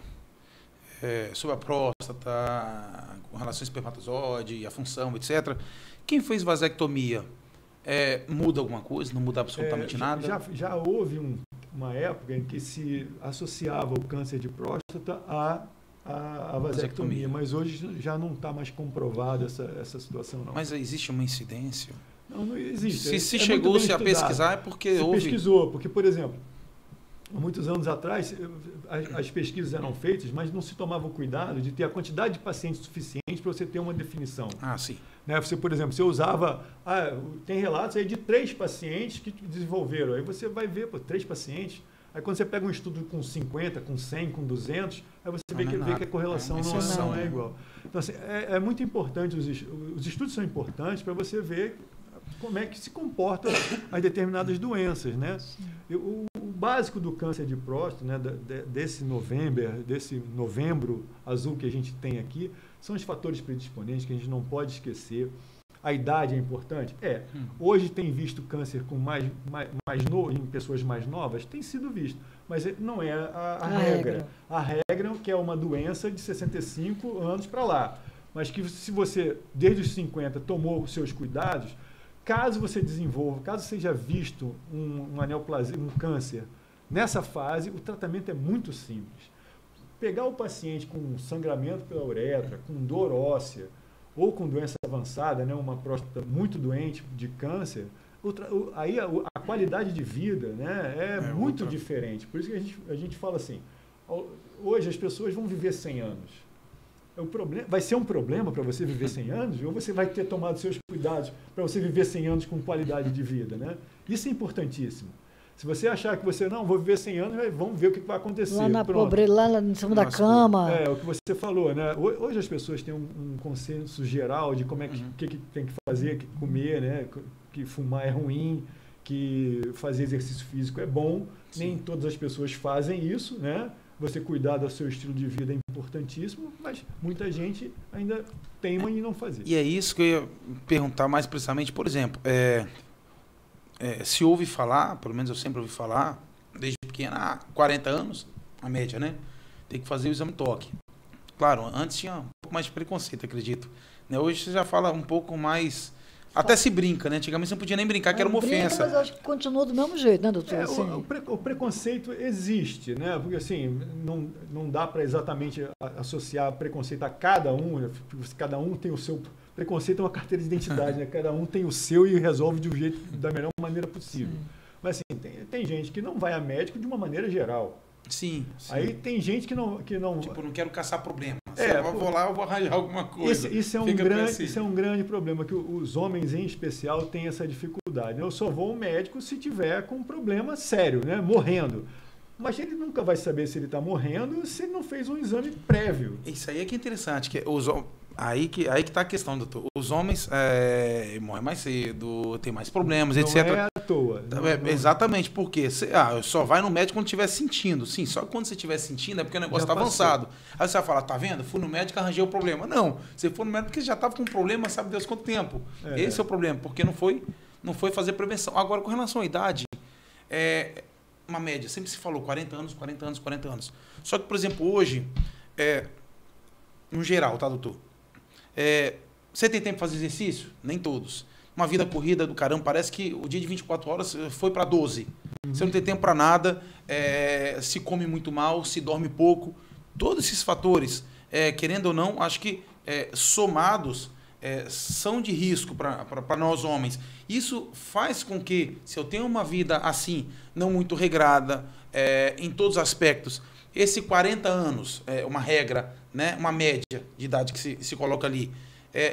sobre a próstata, com relação ao espermatozoide, a função, etc. Quem fez vasectomia? Muda alguma coisa? Não muda absolutamente nada? Já houve uma época em que se associava o câncer de próstata à vasectomia, mas hoje já não está mais comprovada essa situação, não. Mas existe uma incidência? Não existe. Se chegou-se a pesquisar é porque houve... pesquisou, porque, por exemplo, há muitos anos atrás, as pesquisas eram feitas, mas não se tomava o cuidado de ter a quantidade de pacientes suficiente para você ter uma definição. Sim. Né? Você, por exemplo, você usava... tem relatos aí de 3 pacientes que desenvolveram. Aí você vai ver, 3 pacientes. Aí quando você pega um estudo com 50, com 100, com 200, aí você vê que a correlação não é igual. Então, assim, é muito importante, os estudos são importantes para você ver como é que se comportam as determinadas doenças, né? O básico do câncer de próstata, né, desse novembro azul que a gente tem aqui, são os fatores predisponentes que a gente não pode esquecer. A idade é importante? Hoje tem visto câncer com em pessoas mais novas? Tem sido visto, mas não é a regra. A regra é que é uma doença de 65 anos para lá, mas que se você, desde os 50, tomou os seus cuidados, caso você desenvolva, caso seja visto uma neoplasia, um câncer, nessa fase, o tratamento é muito simples. Pegar o paciente com sangramento pela uretra, com dor óssea, ou com doença avançada, né, uma próstata muito doente de câncer, aí a qualidade de vida, né, é muito diferente. Por isso que a gente fala assim, hoje as pessoas vão viver 100 anos. Vai ser um problema para você viver 100 anos, ou você vai ter tomado seus cuidados para você viver 100 anos com qualidade de vida, né? Isso é importantíssimo. Se você achar que você não vou viver 100 anos, vamos ver o que vai acontecer. Lá na pobreza, lá em cima da cama. É o que você falou, né? Hoje as pessoas têm um consenso geral de como que tem que fazer, que comer, né? Que fumar é ruim, que fazer exercício físico é bom. Sim. Nem todas as pessoas fazem isso, né? Você cuidar do seu estilo de vida é importantíssimo, mas muita gente ainda teima em não fazer. E é isso que eu ia perguntar mais precisamente. Por exemplo, se ouve falar, pelo menos eu sempre ouvi falar, desde pequeno, há 40 anos, a média, né? Tem que fazer o exame toque. Claro, antes tinha um pouco mais de preconceito, acredito. né? Hoje você já fala um pouco mais... Até se brinca, né? Antigamente você não podia nem brincar, que era uma ofensa. Mas eu acho que continua do mesmo jeito, né, doutor? Assim. O preconceito existe, né? Porque assim, não dá para exatamente associar preconceito a cada um, né? Cada um tem o seu... Preconceito é uma carteira de identidade, né? Cada um tem o seu e resolve de um jeito, da melhor maneira possível. Sim. Mas assim, tem gente que não vai a médico de uma maneira geral. Sim. Aí tem gente que não... Tipo, não quero caçar problema. Eu vou lá, eu vou arranjar alguma coisa. Isso é um grande problema, que os homens em especial têm essa dificuldade. Eu só vou ao médico se tiver com um problema sério, né? Morrendo. Mas ele nunca vai saber se ele está morrendo se ele não fez um exame prévio. Isso aí é que é interessante. Aí que está a questão, doutor. Os homens morrem mais cedo, tem mais problemas, etc. Não é à toa. Exatamente, porque só vai no médico quando estiver sentindo. Sim, só quando você estiver sentindo é porque o negócio está avançado. Aí você vai falar, tá vendo? Fui no médico, arranjei o problema. Não, você foi no médico porque já estava com um problema, sabe Deus quanto tempo. Esse é o problema, porque não foi fazer prevenção. Agora, com relação à idade, uma média, sempre se falou 40 anos, 40 anos, 40 anos. Só que, por exemplo, hoje, no geral, tá, doutor? Você tem tempo para fazer exercício? Nem todos. Uma vida corrida do caramba, parece que o dia de 24 horas foi para 12. Você não tem tempo para nada, se come muito mal, se dorme pouco. Todos esses fatores, querendo ou não, acho que somados são de risco para nós homens. Isso faz com que, se eu tenho uma vida assim, não muito regrada, em todos os aspectos, esse 40 anos, uma regra, né, uma média de idade que se coloca ali,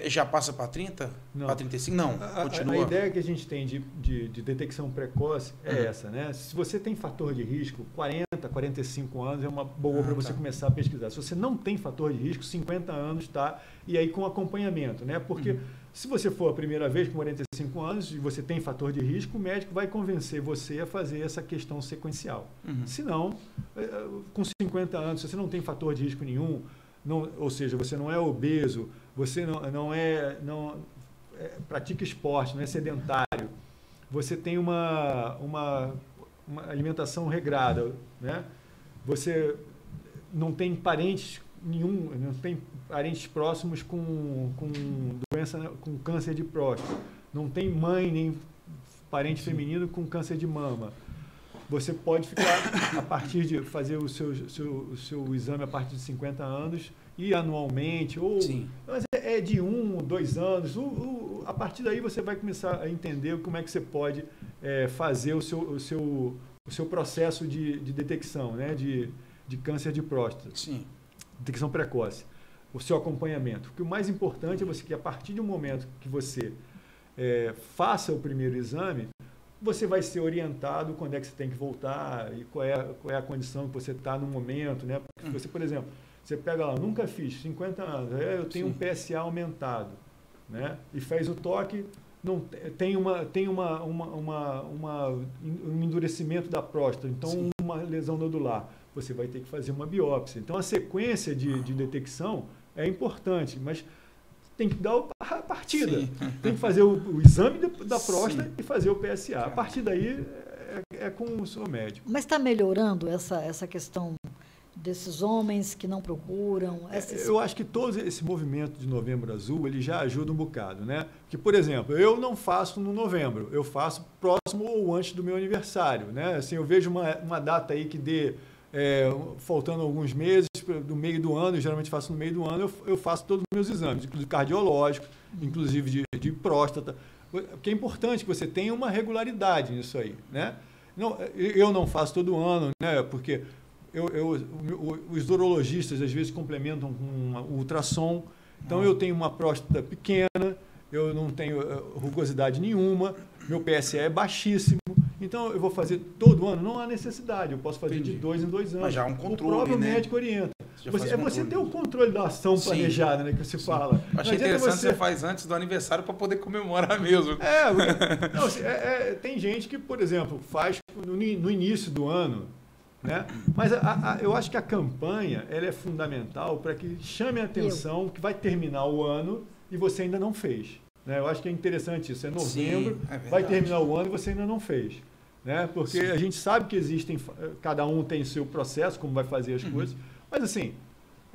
já passa para 30? Para 35? Não, continua. A ideia que a gente tem de detecção precoce é essa, né? Se você tem fator de risco, 40, 45 anos é uma boa para você começar a pesquisar. Se você não tem fator de risco, 50 anos, tá? E aí com acompanhamento, né? Porque se você for a primeira vez com 45 anos e você tem fator de risco, o médico vai convencer você a fazer essa questão sequencial. Se não, com 50 anos, se você não tem fator de risco nenhum, ou seja, você não é obeso, você não pratica esporte, não é sedentário, você tem uma alimentação regrada, né? Você não tem parentes nenhum, não tem parentes próximos com doença, com câncer de próstata, não tem mãe nem parente feminino com câncer de mama. Você pode ficar, a partir de fazer o seu exame a partir de 50 anos e anualmente, mas é de 1, 2 anos. A partir daí você vai começar a entender como é que você pode fazer o seu processo de detecção, né, de câncer de próstata. Sim. Detecção precoce. O seu acompanhamento. Porque o mais importante é que a partir do momento que você faça o primeiro exame, você vai ser orientado quando é que você tem que voltar e qual é a condição que você está no momento, né? Porque você, por exemplo, você pega lá, nunca fiz, 50 anos, eu tenho um PSA aumentado, né? E faz o toque, não tem um endurecimento da próstata, então uma lesão nodular, você vai ter que fazer uma biópsia. Então a sequência de detecção é importante, mas tem que dar a partida. Tem que fazer o exame da próstata e fazer o PSA. A partir daí é com o seu médico. Mas está melhorando essa questão desses homens que não procuram? Eu acho que todo esse movimento de Novembro Azul, ele já ajuda um bocado, né? Porque, por exemplo, eu não faço no novembro, eu faço próximo ou antes do meu aniversário, né? Assim, eu vejo uma data aí que dê... faltando alguns meses, do meio do ano, eu geralmente faço no meio do ano, eu faço todos os meus exames, inclusive cardiológico, inclusive de próstata, porque é importante que você tenha uma regularidade nisso aí, né? Eu não faço todo ano, né? Porque os urologistas às vezes complementam com um ultrassom, então eu tenho uma próstata pequena, eu não tenho rugosidade nenhuma, meu PSA é baixíssimo, então eu vou fazer todo ano, não há necessidade, eu posso fazer de 2 em 2 anos. Mas já há um controle, o próprio né? médico orienta. Você ter o controle da ação planejada, né, que você fala. Achei interessante você faz antes do aniversário para poder comemorar mesmo. Tem gente que, por exemplo, faz no início do ano, né? Mas eu acho que a campanha ela é fundamental para que chame a atenção que vai terminar o ano e você ainda não fez. Né? Eu acho que é interessante isso. É novembro, vai terminar o ano e você ainda não fez. Né? Porque a gente sabe que existem, cada um tem seu processo, como vai fazer as coisas, mas assim,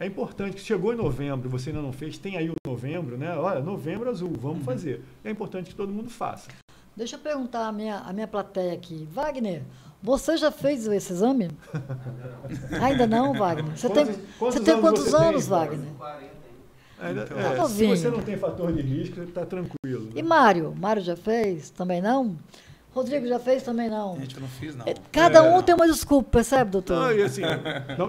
É importante que chegou em novembro, você ainda não fez, tem aí o novembro, né? Olha, novembro azul, vamos fazer. É importante que todo mundo faça. Deixa eu perguntar a minha plateia aqui. Wagner, você já fez esse exame? Ainda não, Wagner? Você tem quantos anos, Wagner? Se você não tem fator de risco, está tranquilo. Né? E Mário? Mário já fez? Também não? Rodrigo já fez? Também não? Gente, eu não fiz, não. Cada um tem uma desculpa, percebe, doutor? Não, e assim,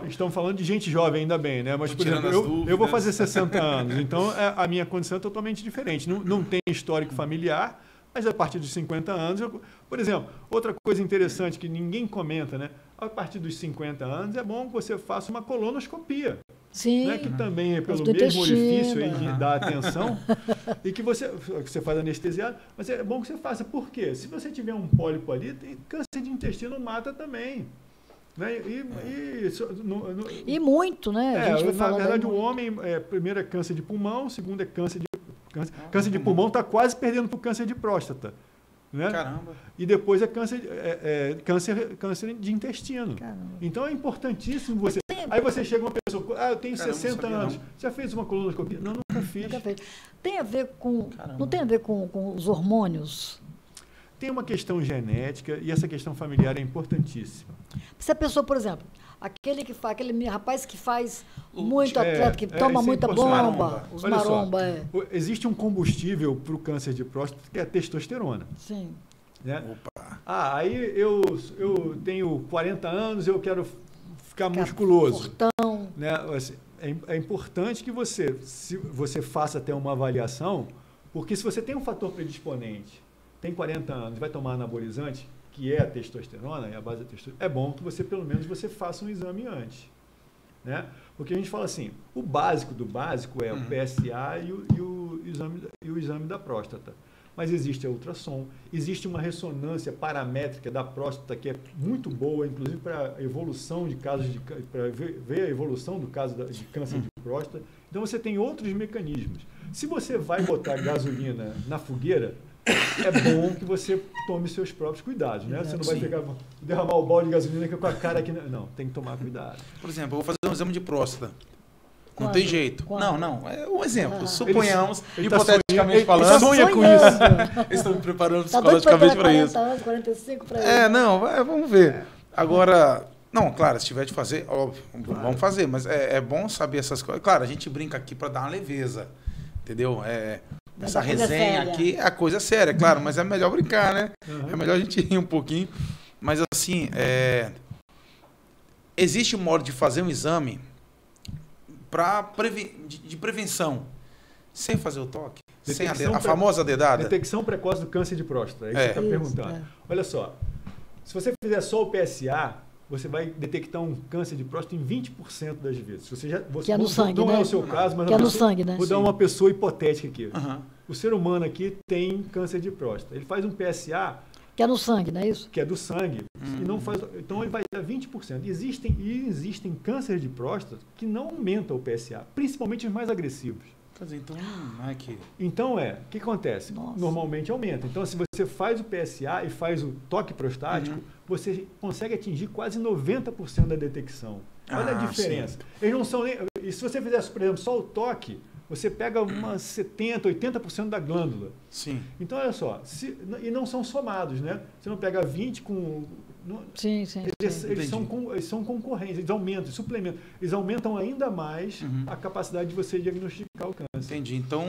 estamos falando de gente jovem, ainda bem, né? Mas, por exemplo, eu vou fazer 60 anos, então a minha condição é totalmente diferente. Não tem histórico familiar, mas a partir dos 50 anos... Por exemplo, outra coisa interessante que ninguém comenta, né? A partir dos 50 anos é bom que você faça uma colonoscopia. Sim. Né? Que também é pelo mesmo orifício aí de dar atenção e que você faz anestesiado, mas é bom que você faça. Por quê? Se você tiver um pólipo ali, câncer de intestino mata também. Né? E muito, né? A gente vai na verdade, o homem, primeiro é câncer de pulmão, segundo é câncer de pulmão está quase perdendo para o câncer de próstata. Né? Caramba. E depois é câncer de intestino. Caramba. Então é importantíssimo você... Aí você chega uma pessoa, eu tenho 60 anos, já fez uma colonoscopia? Não, nunca fiz. Tem a ver com... Não tem a ver com os hormônios? Tem uma questão genética e essa questão familiar é importantíssima. Se a pessoa, por exemplo, aquele rapaz que faz muito atleta, que toma muita bomba, os maromba. Existe um combustível para o câncer de próstata que é a testosterona. Sim. Né? Opa. Aí eu tenho 40 anos, eu quero ficar musculoso. Fortão. Né? É importante que você faça até uma avaliação, porque se você tem um fator predisponente, tem 40 anos, vai tomar anabolizante, que é a testosterona, é a base da testosterona, é bom que você, pelo menos, você faça um exame antes. Né? Porque a gente fala assim, o básico do básico é o PSA e o exame da próstata. Mas existe a ultrassom, existe uma ressonância paramétrica da próstata que é muito boa, inclusive para a evolução de casos para ver a evolução do caso de câncer de próstata. Então você tem outros mecanismos. Se você vai botar gasolina na fogueira, é bom que você tome seus próprios cuidados, né? Você não vai derramar o balde de gasolina com a cara aqui. Não, tem que tomar cuidado. Por exemplo, eu vou fazer um exame de próstata. Não tem jeito. Não. É um exemplo. Suponhamos, hipoteticamente falando. Ele sonha com isso. Eles estão me preparando psicologicamente para isso. 45 para isso. Vamos ver. Agora, não, claro, se tiver de fazer, óbvio, vamos fazer, mas é bom saber essas coisas. Claro, a gente brinca aqui para dar uma leveza, entendeu? Essa resenha aqui é a coisa séria, claro, mas é melhor brincar, né? É melhor a gente rir um pouquinho. Mas assim, existe um modo de fazer um exame de prevenção, sem fazer o toque, sem a famosa dedada. Detecção precoce do câncer de próstata, é isso que você está perguntando. Olha só, se você fizer só o PSA, você vai detectar um câncer de próstata em 20% das vezes. Que é no sangue, não né? é o seu caso, mas que é no sangue, né? Vou dar uma pessoa hipotética aqui. O ser humano aqui tem câncer de próstata. Ele faz um PSA... Que é no sangue, não é isso? Que é do sangue. E não faz, então ele vai dar 20%. Existem cânceres de próstata que não aumentam o PSA, principalmente os mais agressivos. Então, não é que... Então, o que acontece? Nossa. Normalmente aumenta. Então, se você faz o PSA e faz o toque prostático, você consegue atingir quase 90% da detecção. Olha a diferença. Eles não são nem... E se você fizesse, por exemplo, só o toque, você pega umas 70%, 80% da glândula. Sim. Então, olha só, e não são somados, né? Você não pega 20 com... Sim. Eles são concorrentes, eles aumentam, suplementam. Eles aumentam ainda mais a capacidade de você diagnosticar o câncer. Entendi. Então,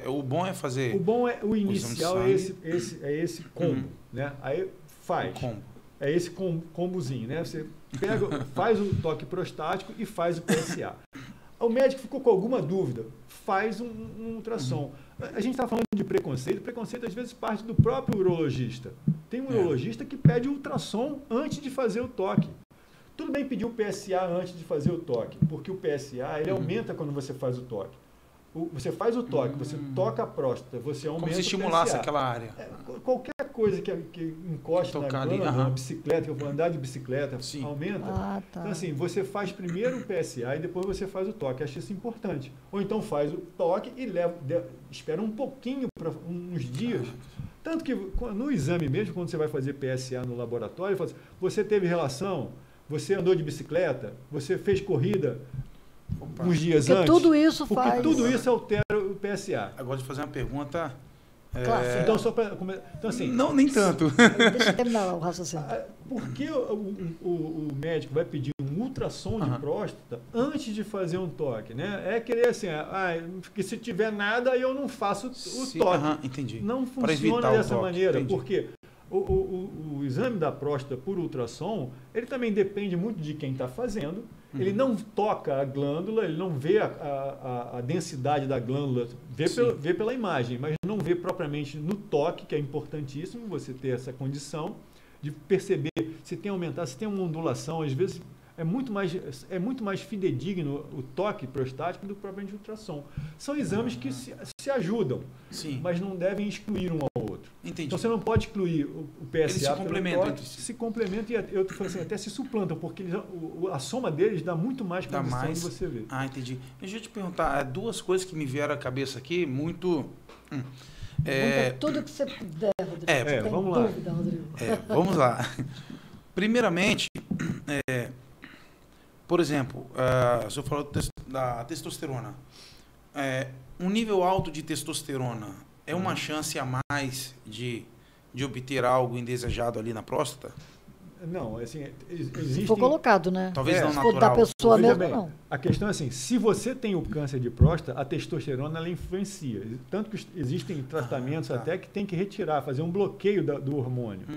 o bom é fazer... O inicial é esse combo, né? Aí faz. O combo. É esse combozinho, né? Você faz o toque prostático e faz o PSA. O médico ficou com alguma dúvida, faz um ultrassom. A gente está falando de preconceito. Preconceito, às vezes, parte do próprio urologista. Tem um urologista que pede ultrassom antes de fazer o toque. Tudo bem pedir o PSA antes de fazer o toque, porque o PSA ele aumenta quando você faz o toque. Você faz o toque, você toca a próstata, você aumenta o PSA. Como se estimulasse aquela área. Qualquer coisa que encoste na glândula, uma bicicleta, que eu vou andar de bicicleta, aumenta. Então, assim, você faz primeiro o PSA e depois você faz o toque. Acho isso importante. Ou então faz o toque e espera um pouquinho, uns dias. Tanto que no exame mesmo, quando você vai fazer PSA no laboratório, fala assim, você teve relação, você andou de bicicleta, você fez corrida. uns dias Porque antes. tudo isso porque faz... tudo isso altera o PSA. Agora, de fazer uma pergunta... Clássica. Então, só para... Então, assim... Não, nem tanto. Deixa eu terminar o raciocínio. Por que o médico vai pedir um ultrassom de próstata antes de fazer um toque, né? É querer assim, porque se tiver nada, aí eu não faço o toque. Entendi. Não Pra funciona evitar o dessa toque, maneira, entendi. porque o exame da próstata por ultrassom, ele também depende muito de quem está fazendo. Ele não toca a glândula, ele não vê a densidade da glândula, vê pela imagem, mas não vê propriamente no toque, que é importantíssimo você ter essa condição de perceber se tem aumentado, se tem uma ondulação. Às vezes é muito mais fidedigno o toque prostático do que propriamente o ultrassom. São exames que se ajudam, mas não devem excluir um ao outro. Entendi. Então você não pode excluir o PSA. Eles se complementam entre si. Se complementam e eu falo assim, até se suplantam, porque a soma deles dá muito mais condição de você ver. Entendi. Deixa eu te perguntar, duas coisas que me vieram à cabeça aqui, muito... Tudo que você puder, Rodrigo. Vamos lá. Dúvida, Rodrigo. Vamos lá. Primeiramente, por exemplo, o senhor falou da testosterona. Um nível alto de testosterona é uma chance a mais de obter algo indesejado ali na próstata? Não, assim, existe... Foi colocado, né? Talvez não Se for natural. da pessoa Veja mesmo, bem, não. A questão é assim, se você tem o câncer de próstata, a testosterona ela influencia. Tanto que existem tratamentos até que tem que retirar, fazer um bloqueio do hormônio.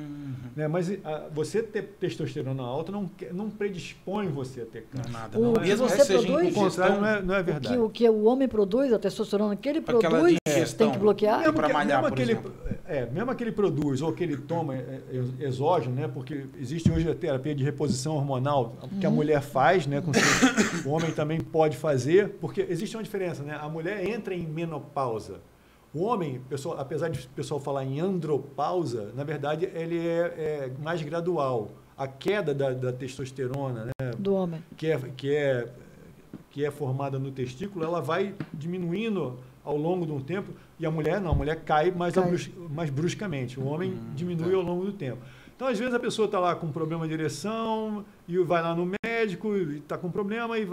Né? Mas você ter testosterona alta não predispõe você a ter câncer. Nada, O não. que Mesmo você que seja produz, em O contrário ingestão, não é verdade. O que o homem produz, a testosterona que ele Aquela produz, digestão. tem que bloquear. Mesmo pra malhar, por Mesmo que ele produz ou que ele toma exógeno, né? Porque existe hoje a terapia de reposição hormonal que a mulher faz, né? O homem também pode fazer, porque existe uma diferença, né? A mulher entra em menopausa. O homem, apesar de o pessoal falar em andropausa, na verdade ele é mais gradual. A queda da testosterona, né? Do homem. Que é formada no testículo, ela vai diminuindo ao longo de um tempo, e a mulher não, a mulher cai mais bruscamente. O homem diminui ao longo do tempo. Então, às vezes, a pessoa está lá com problema de ereção, e vai lá no médico, e está com problema, e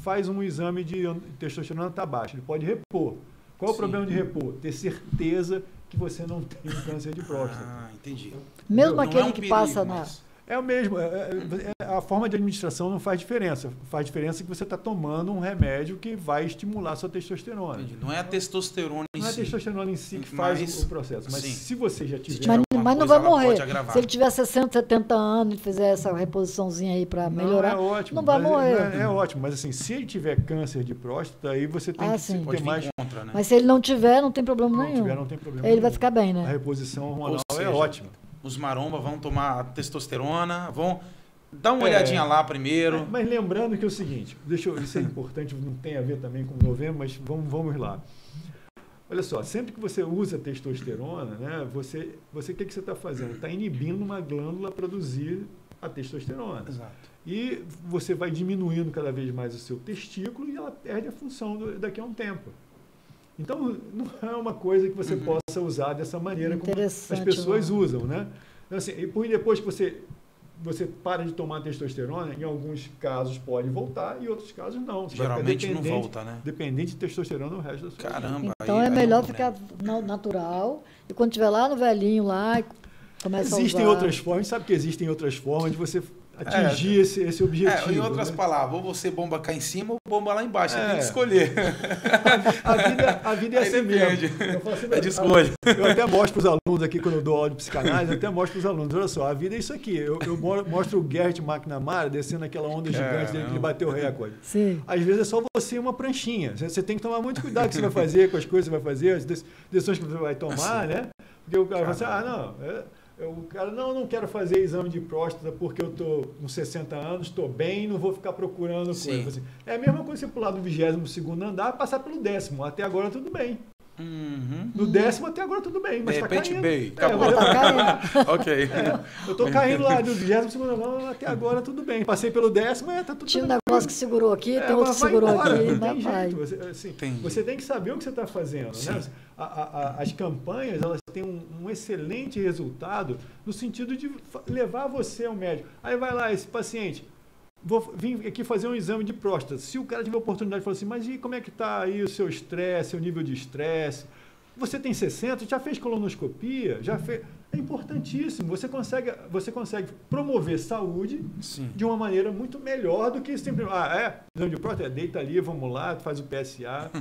faz um exame de testosterona, está baixo. Ele pode repor. Qual é o problema de repor? Ter certeza que você não tem câncer de próstata. Entendi. Mesmo Não aquele é um que perigo, passa mas... É o mesmo. A forma de administração não faz diferença. Faz diferença que você está tomando um remédio que vai estimular a sua testosterona. Entendi. Não é a testosterona em si. Não é a testosterona em si que faz o processo. Mas se você já tiver... Mas não vai morrer. Se ele tiver 60, 70 anos e fizer essa reposiçãozinha aí para melhorar, não, é ótimo, não vai morrer. É ótimo. Mas assim, se ele tiver câncer de próstata, aí você tem que ter mais... Contra, né? Mas se ele não tiver, não tem problema nenhum. Não tem problema ele nenhum. vai ficar bem, né? A reposição hormonal Ou seja, é ótima. Os maromba vão tomar testosterona, vão dar uma olhadinha lá primeiro. Mas lembrando que é o seguinte, isso é importante, não tem a ver também com novembro, mas vamos lá. Olha só, sempre que você usa testosterona, né, o que você está fazendo? Está inibindo uma glândula a produzir a testosterona. Exato. E você vai diminuindo cada vez mais o seu testículo e ela perde a função daqui a um tempo. Então, não é uma coisa que você possa usar dessa maneira como as pessoas usam, né? Então, assim, e depois que você para de tomar testosterona, em alguns casos pode voltar e em outros casos não. Você geralmente não volta, né? Dependente de testosterona o resto da sua vida. Caramba. Então é melhor ficar natural e quando estiver lá no velhinho lá, começa a usar. Existem outras formas, sabe que existem outras formas de você atingir esse objetivo. Em outras palavras, ou você bomba cá em cima ou bomba lá embaixo. Você tem que escolher. A vida é assim mesmo. Eu falo assim, é de escolha. Eu até mostro para os alunos aqui, quando eu dou aula de psicanálise, eu até mostro para os alunos, olha só, a vida é isso aqui. Eu mostro o Gert McNamara descendo aquela onda gigante dele que ele bateu o recorde. Sim. Às vezes é só você e uma pranchinha. Você tem que tomar muito cuidado com o que você vai fazer, com as coisas que você vai fazer, as decisões que você vai tomar, né? Porque o cara fala assim, o cara, não quero fazer exame de próstata porque eu estou com 60 anos, estou bem, não vou ficar procurando coisa. Assim, é a mesma coisa você pular do 22º andar, passar pelo 10º. Até agora tudo bem. No 10º até agora tudo bem, mas está caindo. Acabou. Tá caindo. Ok. Eu estou caindo lá do 22º andar, até agora tudo bem. Passei pelo 10º, tá tudo bem. Tinha um negócio que segurou aqui, tem outro que segurou embora, aqui, não tem vai. jeito. Você tem que saber o que você está fazendo, né? As campanhas, elas têm um excelente resultado no sentido de levar você ao médico. Aí vai lá, esse paciente, vou vir aqui fazer um exame de próstata. Se o cara tiver a oportunidade de falar assim, mas e como é que está aí o seu estresse, seu nível de estresse? Você tem 60, já fez colonoscopia? Já fez... É importantíssimo. Você consegue promover saúde Sim. de uma maneira muito melhor do que simplesmente, exame de próstata, deita ali, vamos lá, faz o PSA.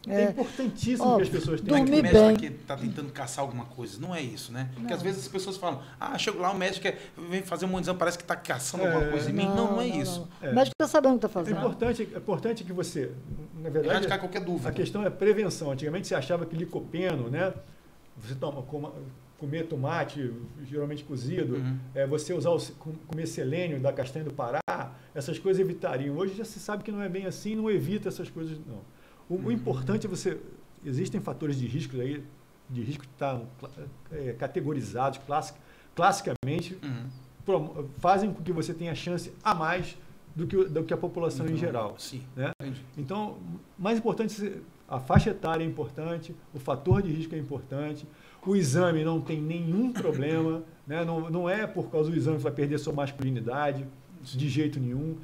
É importantíssimo que as pessoas tenham. Não é que o médico que está tentando caçar alguma coisa, não é isso, né? Porque às vezes as pessoas falam, chego lá, o médico vem fazer um exame, parece que está caçando alguma coisa em mim. Não é isso. O médico está sabendo o que está fazendo. É importante que você, na verdade, erradicar qualquer dúvida. A questão é prevenção. Antigamente você achava que licopeno, né? Você comer tomate, geralmente cozido, você comer selênio da castanha do Pará, essas coisas evitariam. Hoje já se sabe que não é bem assim, não evita essas coisas, não. O importante é existem fatores de risco aí, de risco que estão categorizados classicamente, fazem com que você tenha chance a mais do que a população em geral. Sim, né? Então, mais importante, a faixa etária é importante, o fator de risco é importante, o exame não tem nenhum problema, né? Não é por causa do exame que vai perder sua masculinidade, de jeito nenhum.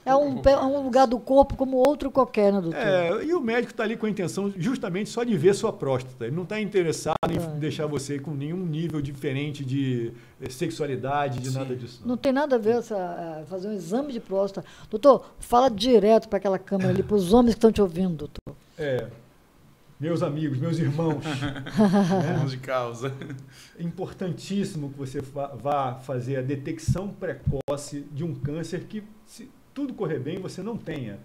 É um lugar do corpo como outro qualquer, né, doutor? E o médico está ali com a intenção justamente só de ver sua próstata. Ele não está interessado em deixar você com nenhum nível diferente de sexualidade, de nada disso. Não tem nada a ver fazer um exame de próstata. Doutor, fala direto para aquela câmera ali, para os homens que estão te ouvindo, doutor. Meus amigos, meus irmãos. Irmãos de causa. É importantíssimo que você vá fazer a detecção precoce de um câncer que, se tudo correr bem, você não tenha,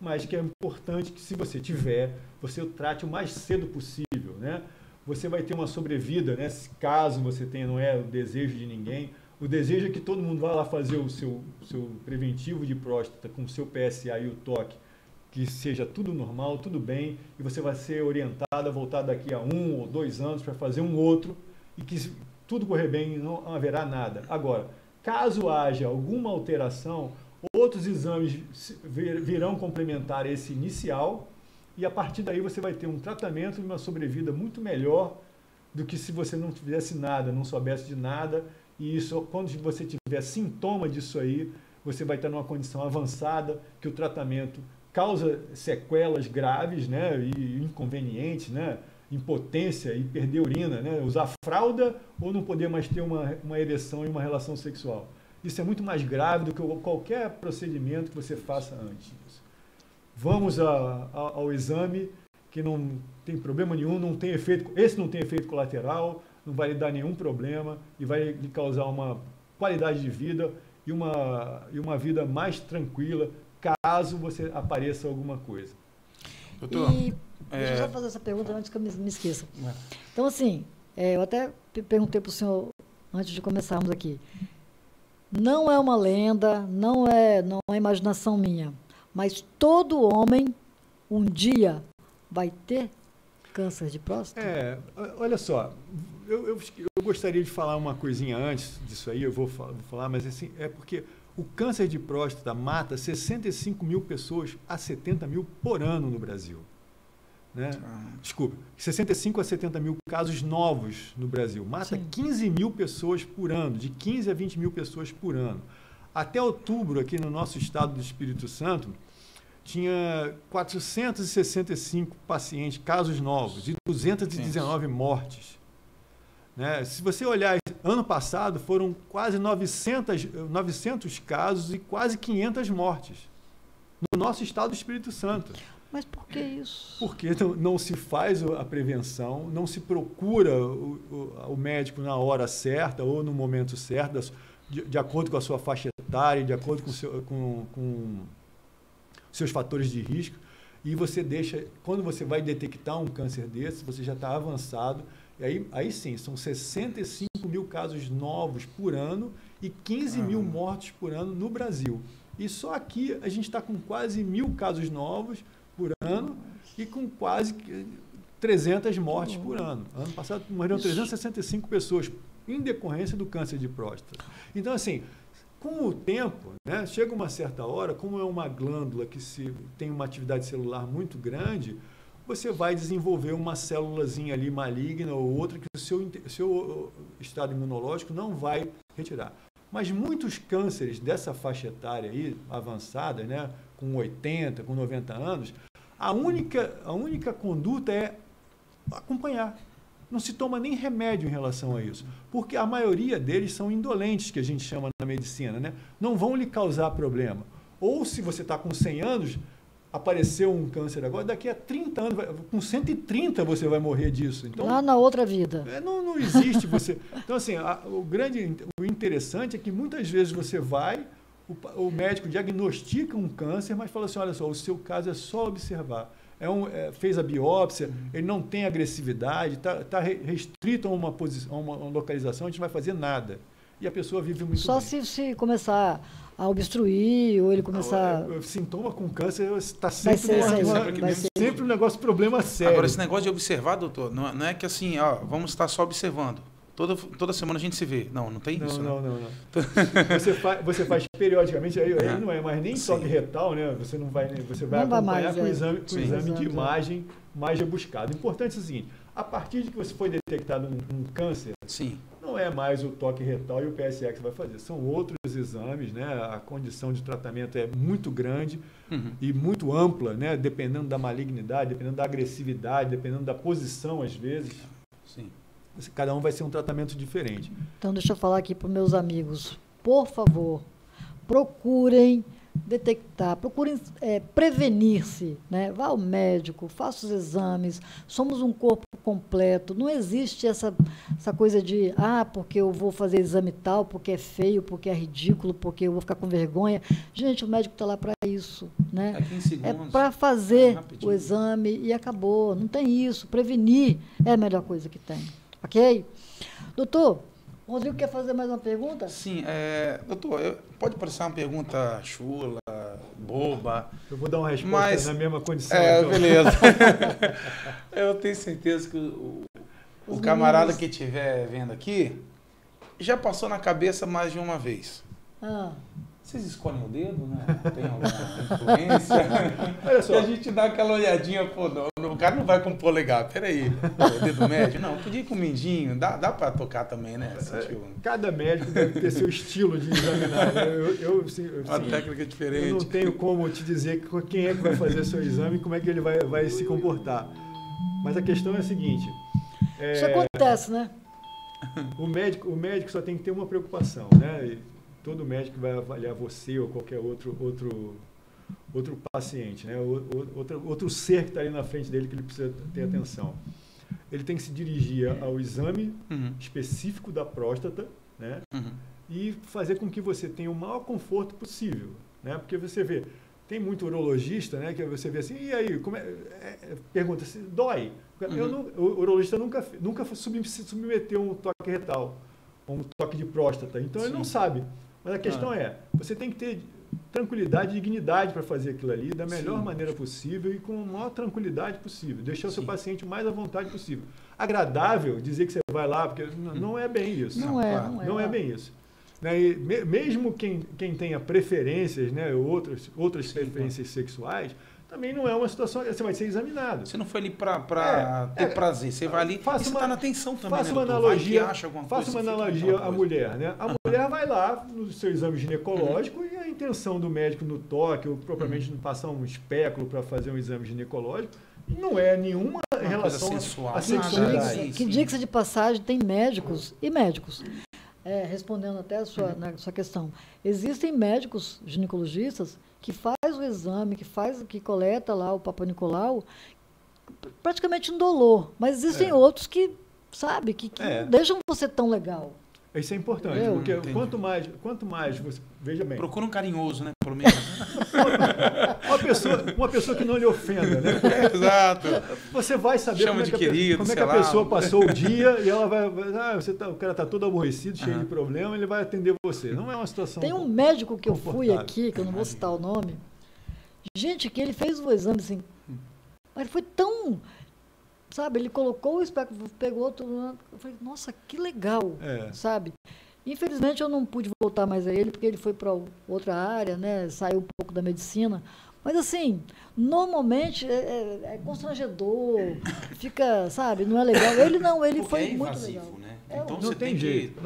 mas que é importante que, se você tiver, você o trate o mais cedo possível, né? Você vai ter uma sobrevida, né? Caso você tenha, não é o desejo de ninguém, o desejo é que todo mundo vá lá fazer o seu preventivo de próstata com o seu PSA e o toque, que seja tudo normal, tudo bem, e você vai ser orientado a voltar daqui a 1 ou 2 anos para fazer um outro, e que, se tudo correr bem, não haverá nada. Agora, caso haja alguma alteração, outros exames virão complementar esse inicial, e a partir daí você vai ter um tratamento e uma sobrevida muito melhor do que se você não fizesse nada, não soubesse de nada, e isso, quando você tiver sintoma disso aí, você vai estar numa condição avançada, que o tratamento causa sequelas graves, né, e inconvenientes, né, impotência e perder urina, né, usar fralda ou não poder mais ter uma ereção e uma relação sexual. Isso é muito mais grave do que qualquer procedimento que você faça antes. Vamos ao exame, que não tem problema nenhum, esse não tem efeito colateral, não vai lhe dar nenhum problema e vai lhe causar uma qualidade de vida e uma vida mais tranquila, caso você apareça alguma coisa. Doutor, deixa eu só fazer essa pergunta antes que eu me esqueça. Então, assim, eu até perguntei para o senhor, antes de começarmos aqui, não é uma lenda, não é imaginação minha, mas todo homem um dia vai ter câncer de próstata? Olha só, eu gostaria de falar uma coisinha antes disso aí, eu vou falar, mas assim, é porque o câncer de próstata mata 65 mil pessoas a 70 mil por ano no Brasil. Né? Desculpa, 65 a 70 mil casos novos no Brasil. Mata 15 mil pessoas por ano, de 15 a 20 mil pessoas por ano. Até outubro, aqui no nosso estado do Espírito Santo, tinha 465 pacientes, casos novos, e 219 mortes. Né? Se você olhar, ano passado foram quase 900 casos e quase 500 mortes no nosso estado do Espírito Santo. Mas por que isso? Porque não se faz a prevenção, não se procura o médico na hora certa ou no momento certo, de acordo com a sua faixa etária, de acordo com seus fatores de risco, e você deixa, quando você vai detectar um câncer desse, você já está avançado, e aí sim, são 65 mil casos novos por ano e 15 mil mortes por ano no Brasil. E só aqui a gente está com quase 1.000 casos novos por ano e com quase 300 mortes por ano. Ano passado morreram 365 pessoas em decorrência do câncer de próstata. Então, assim, com o tempo, né, chega uma certa hora, como é uma glândula que tem uma atividade celular muito grande, você vai desenvolver uma célulazinha ali maligna ou outra que o seu estado imunológico não vai retirar. Mas muitos cânceres dessa faixa etária aí, avançada, né, com 80, com 90 anos, a única conduta é acompanhar. Não se toma nem remédio em relação a isso, porque a maioria deles são indolentes, que a gente chama na medicina, né? Não vão lhe causar problema. Ou se você está com 100 anos, apareceu um câncer agora, daqui a 30 anos, com 130 você vai morrer disso. Então, lá na outra vida. Não existe você. Então, assim, o interessante é que muitas vezes você vai, o médico diagnostica um câncer, mas fala assim, olha só, o seu caso é só observar. Fez a biópsia, ele não tem agressividade, está restrito a uma localização, a gente não vai fazer nada. E a pessoa vive muito só bem. Se começar a obstruir, ou ele começar... Sintoma com câncer está sempre um negócio, problema sério. Agora, esse negócio de observar, doutor, não é que assim, ó, vamos estar só observando. Toda semana a gente se vê. Não tem isso. Não. Você faz periodicamente, aí não é mais nem toque retal, né? Você vai acompanhar com o exame de imagem mais rebuscado. O importante é o seguinte, a partir de que você foi detectado um câncer, não é mais o toque retal e o PSA que você vai fazer. São outros exames, né? A condição de tratamento é muito grande e muito ampla, né? Dependendo da malignidade, dependendo da agressividade, dependendo da posição, às vezes. Sim. Cada um vai ser um tratamento diferente. Então, deixa eu falar aqui para os meus amigos. Por favor, procurem detectar, procurem prevenir-se, né? Vá ao médico, faça os exames, somos um corpo completo, não existe essa coisa de, porque eu vou fazer exame tal, porque é feio, porque é ridículo, porque eu vou ficar com vergonha. Gente, o médico está lá para isso, né? É para fazer o exame e acabou, não tem isso, prevenir é a melhor coisa que tem, ok? Doutor, Rodrigo quer fazer mais uma pergunta? Sim, doutor, pode parecer uma pergunta chula, boba. Eu vou dar uma resposta na mesma condição. Então. Beleza. Eu tenho certeza que o camarada que estiver vendo aqui já passou na cabeça mais de uma vez. Vocês escolhem o dedo, né? Tem alguma influência? Olha só. E a gente dá aquela olhadinha, o cara não vai com o polegar, peraí, o dedo médio? Não, podia ir com o mindinho, dá pra tocar também, né? Cada médico deve ter seu estilo de examinar. Uma técnica diferente. Eu não tenho como te dizer quem é que vai fazer seu exame e como é que ele vai se comportar. Mas a questão é a seguinte... Isso acontece, né? O médico só tem que ter uma preocupação, né? Todo médico vai avaliar você ou qualquer outro paciente, né? Outro ser que está ali na frente dele que ele precisa ter atenção. Ele tem que se dirigir ao exame específico da próstata, né? E fazer com que você tenha o maior conforto possível, né? Porque você vê, tem muito urologista, né? Que você vê assim, e aí, pergunta se dói. O urologista nunca submeteu um toque retal, um toque de próstata, então ele não sabe. Mas a questão você tem que ter tranquilidade e dignidade para fazer aquilo ali da melhor maneira possível e com a maior tranquilidade possível. Deixar o seu paciente mais à vontade possível. Agradável dizer que você vai lá, porque não é bem isso. Não é bem isso. Né? E mesmo quem tenha preferências, né, outras preferências sexuais, também não é uma situação... Você vai ser examinado. Você não foi ali para ter prazer. Você vai ali e você está na atenção também. Faça uma analogia à mulher. Né? A mulher vai lá no seu exame ginecológico e a intenção do médico no toque, ou propriamente passar um espéculo para fazer um exame ginecológico, não é nenhuma relação à sexualidade. Que diga-se de passagem, tem médicos e médicos. Respondendo até a sua questão. Existem médicos ginecologistas que faz o exame, que coleta lá o Papa Nicolau, praticamente indolor. Mas existem outros que, sabe, que não deixam você tão legal. Isso é importante, porque quanto mais você... Veja bem. Procura um carinhoso, né? Pelo menos. uma pessoa que não lhe ofenda, né? Exato. Você vai saber como é que a pessoa passou o dia e ela vai... o cara está todo aborrecido, cheio de problema, ele vai atender você. Não é uma situação... Tem um médico que eu fui aqui, que eu não vou citar o nome, gente, que ele fez o exame assim, mas ele foi tão... Sabe, ele colocou o espéculo, pegou outro... Eu falei, nossa, que legal, sabe? Infelizmente, eu não pude voltar mais a ele, porque ele foi para outra área, né? Saiu um pouco da medicina. Mas, assim, normalmente é constrangedor, fica, sabe, não é legal. Ele não, ele porque foi é muito invasivo, legal. Né? Então não tem jeito.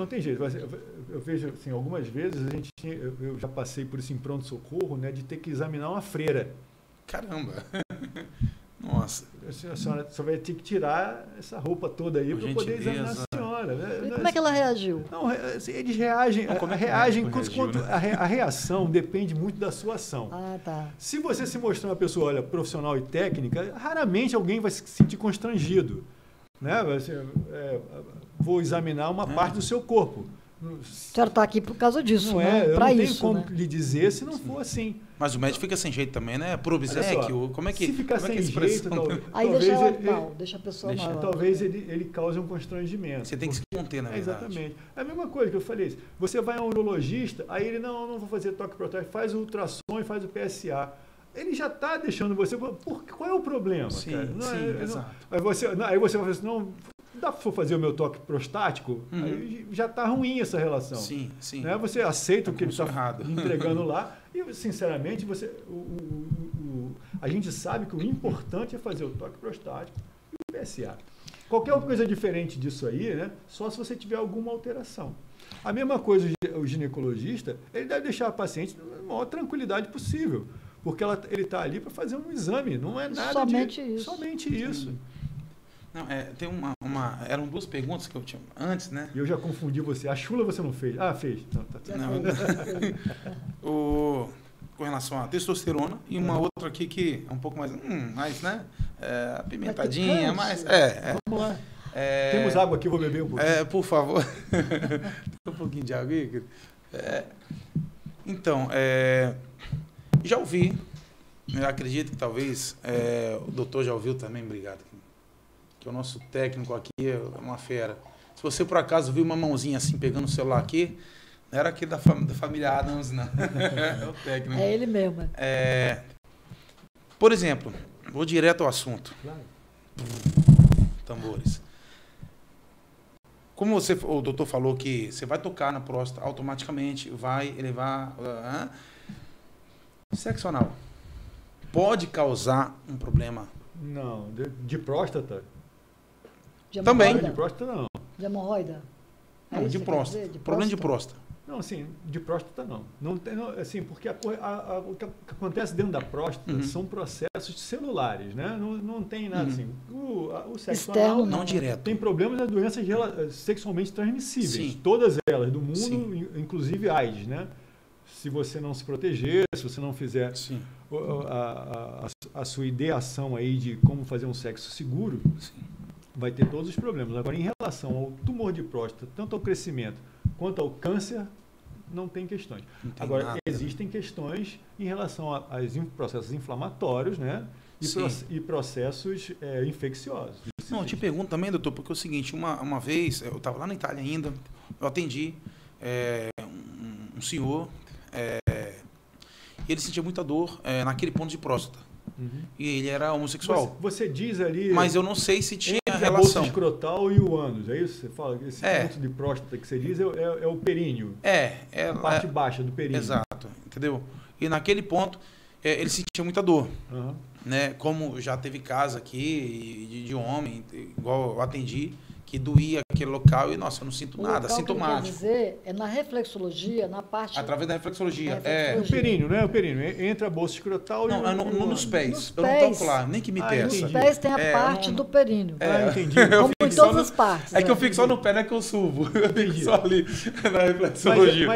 eu vejo, assim, algumas vezes eu já passei por isso em pronto-socorro, né, de ter que examinar uma freira. Caramba! Nossa. A senhora só vai ter que tirar essa roupa toda aí para poder examinar a senhora. E como é que ela reagiu? Não, eles reagem. A reação depende muito da sua ação. Ah, tá. Se você se mostrar uma pessoa, olha, profissional e técnica, raramente alguém vai se sentir constrangido. Né? Vou examinar uma parte do seu corpo. A senhora está aqui por causa disso, não né? Eu não tenho isso, como né? lhe dizer se não for assim. Mas o médico fica sem jeito também, né? Por obséquio, como é que... Se ficar sem jeito, aí talvez deixa a pessoa mal. Talvez ele cause um constrangimento. Você tem que se conter, na verdade. Exatamente. É a mesma coisa que eu falei. Você vai a um urologista, aí ele, não vou fazer toque prostático, faz o ultrassom e faz o PSA. Ele já está deixando você... Qual é o problema, sim, cara? Exato. Aí você vai falar assim, não dá para fazer o meu toque prostático? Aí já está ruim essa relação. Sim. Né? Você aceita o que ele está entregando lá e, sinceramente, a gente sabe que o importante é fazer o toque prostático e o PSA. Qualquer coisa diferente disso aí, né? Só se você tiver alguma alteração. A mesma coisa o ginecologista, ele deve deixar a paciente na maior tranquilidade possível, porque ele está ali para fazer um exame, não é nada somente isso. Somente isso. Não, tem eram duas perguntas que eu tinha antes, né? E eu já confundi você. A chula você não fez? Ah, fez. Com relação à testosterona e uma outra aqui que é um pouco mais né? Apimentadinha, mais... Vamos lá. Temos água aqui, vou beber um pouquinho. Por favor. Um pouquinho de água aí. Então, já ouvi, eu acredito que talvez o doutor já ouviu também, obrigado, que o nosso técnico aqui é uma fera. Se você por acaso viu uma mãozinha assim pegando o celular aqui, não era aquele da família Adams, não. É o técnico. É ele mesmo. Por exemplo, vou direto ao assunto. Claro. Tambores. Como o doutor falou que você vai tocar na próstata, automaticamente vai elevar... Sexo anal pode causar um problema? Não, de próstata? Também. De próstata, não. De hemorroida? Não, de próstata. Problema de próstata. Não, assim, de próstata não. Não tem, assim, porque o que acontece dentro da próstata são processos celulares, né? Não tem nada assim. O sexo externo, anal não direto. Tem problemas das doenças sexualmente transmissíveis. Sim. Todas elas do mundo, inclusive AIDS, né? Se você não se proteger, se você não fizer a sua ideação aí de como fazer um sexo seguro, vai ter todos os problemas. Agora, em relação ao tumor de próstata, tanto ao crescimento quanto ao câncer, não tem questões. Agora, nada, existem questões em relação aos processos inflamatórios, né? E processos infecciosos. Não, eu te pergunto também, doutor, porque é o seguinte, uma vez, eu estava lá na Itália ainda, eu atendi um senhor, e ele sentia muita dor naquele ponto de próstata. E ele era homossexual. Você diz ali... Mas eu não sei se tinha entre relação. A bolsa escrotal e o ânus, é isso? Você fala esse ponto de próstata que você diz é o períneo. A parte baixa do períneo. Exato, entendeu? E naquele ponto, ele sentia muita dor. Né? Como já teve caso aqui de homem, igual eu atendi, que doía aquele local e, nossa, eu não sinto nada, sintomático. Quer dizer, é na reflexologia, na parte... Através da reflexologia. O períneo, né? O períneo. Entre a bolsa escrotal não, e o... nos pés. Nos eu não toco lá, nem que me peça. Nos pés tem a parte do períneo. Entendi. Como em todas as partes. É que eu fico só no pé, não é que eu subo. Eu fico só ali na reflexologia.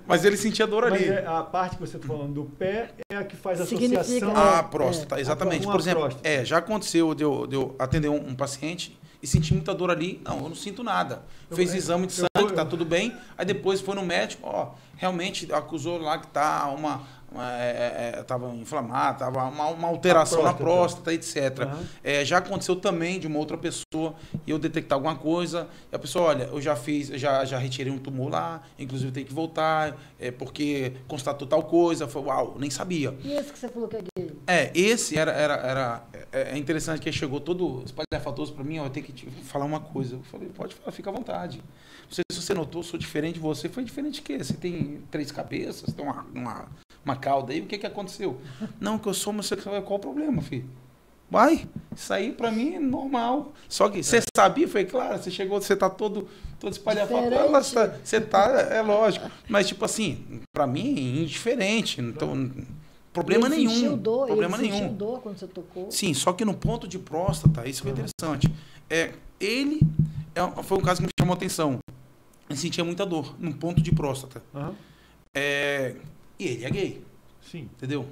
Mas ele sentia dor ali. Mas a parte que você está falando do pé é a que faz a associação... A próstata, exatamente. Por exemplo, próstata. Já aconteceu de eu atender um paciente e senti muita dor ali. Não, eu não sinto nada. Fez exame de sangue, tá tudo bem. Aí depois foi no médico, realmente acusou lá que tá estava inflamado, estava uma alteração na próstata, etc. Já aconteceu também de uma outra pessoa e eu detectar alguma coisa, e a pessoa, olha, eu já fiz, já retirei um tumor lá, inclusive tem que voltar, porque constatou tal coisa. Foi, uau, nem sabia. E esse que você falou que é gay? Esse é interessante que ele chegou todo espalhafatoso para mim, eu tenho que te falar uma coisa. Eu falei, pode falar, fica à vontade. Não sei se você notou, eu sou diferente de você. Foi diferente de quê? Você tem 3 cabeças, tem uma cauda aí, o que aconteceu? Não, que eu sou homossexual, qual o problema, filho? Vai, isso aí pra mim é normal. Só que você sabia, foi claro, você chegou, você tá todo todo espalhafatoso. Diferente. Você tá, é lógico. Mas, tipo assim, pra mim, indiferente. Então, problema Ele nenhum. sentiu dor, Problema ele nenhum. sentiu dor quando você tocou. Sim, só que no ponto de próstata, isso foi interessante. Foi um caso que me chamou a atenção. Ele sentia muita dor no ponto de próstata. Aham. E ele é gay, Sim. entendeu?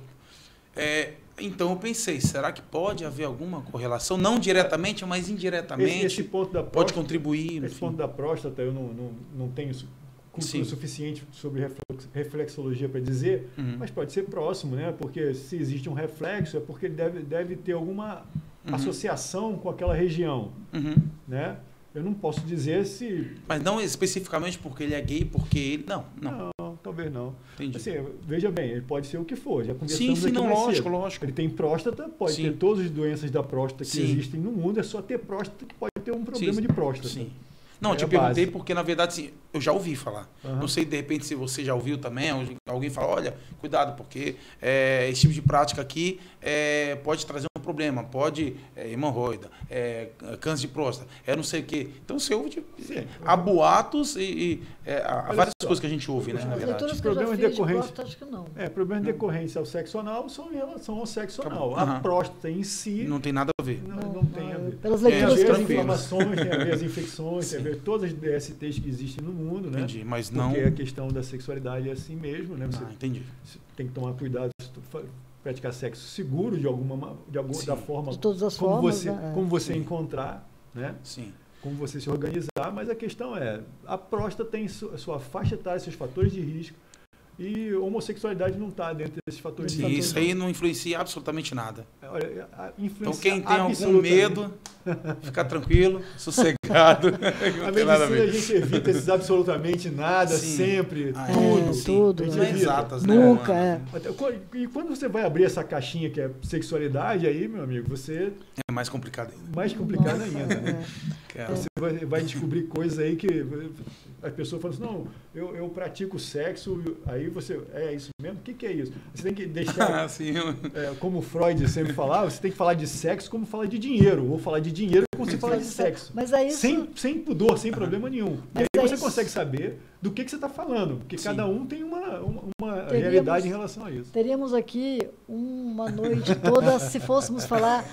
Então eu pensei, será que pode haver alguma correlação? Não diretamente, mas indiretamente. Esse ponto da pode próstata, contribuir. esse ponto da próstata, eu não tenho cultura suficiente sobre reflexologia para dizer, mas pode ser próximo, né? Porque se existe um reflexo, é porque ele deve ter alguma associação com aquela região, né? Eu não posso dizer se... Mas não especificamente porque ele é gay, porque ele... Não. Não, talvez não. Entendi. Assim, veja bem, ele pode ser o que for. Já conversamos Sim, aqui não, mais cedo. lógico. Ele tem próstata, pode ter todas as doenças da próstata que existem no mundo, é só ter próstata que pode ter um problema de próstata. Sim. Não, eu te perguntei porque, na verdade, assim, eu já ouvi falar. Não sei, de repente, se você já ouviu também, alguém fala, olha, cuidado, porque esse tipo de prática aqui pode trazer um problema, pode hemorroida, câncer de próstata, não sei o quê. Então, você ouve, há boatos e há várias coisas que a gente ouve, né, na verdade. As problemas decorrentes, acho que não. Problemas decorrentes ao sexo anal são em relação ao sexo anal. A próstata em si... Não tem nada a ver. Não tem a ver. Pelas leituras tem a ver as inflamações, tem a ver as infecções, tem a ver todas as DSTs que existem no mundo, né? Entendi, mas não... Porque a questão da sexualidade é assim mesmo, né? Você entendi. tem que tomar cuidado praticar sexo seguro da forma de todas as como formas, você, né? como você encontrar, né? Sim. Como você se organizar, mas a questão a próstata tem sua faixa etária, seus fatores de risco, e homossexualidade não está dentro desses fatores de risco. Isso aí não influencia absolutamente nada. Olha, então quem tem algum medo, fica tranquilo, sossegado. A medicina a gente evita esses absolutamente nada, sempre, tudo. Não é exatas, né? Nunca, E quando você vai abrir essa caixinha que é sexualidade, aí, meu amigo, você... É mais complicado ainda. Mais complicado ainda, né? Você vai descobrir coisas aí que as pessoas falam assim, não, eu pratico sexo, aí você, é isso mesmo? O que é isso? Você tem que deixar, como o Freud sempre falava, você tem que falar de sexo como falar de dinheiro, ou falar de dinheiro como se fala de sexo. Mas é isso... sem pudor, sem problema nenhum. E aí você consegue saber do que você está falando, porque cada um tem uma realidade em relação a isso. Teríamos aqui uma noite toda se fôssemos falar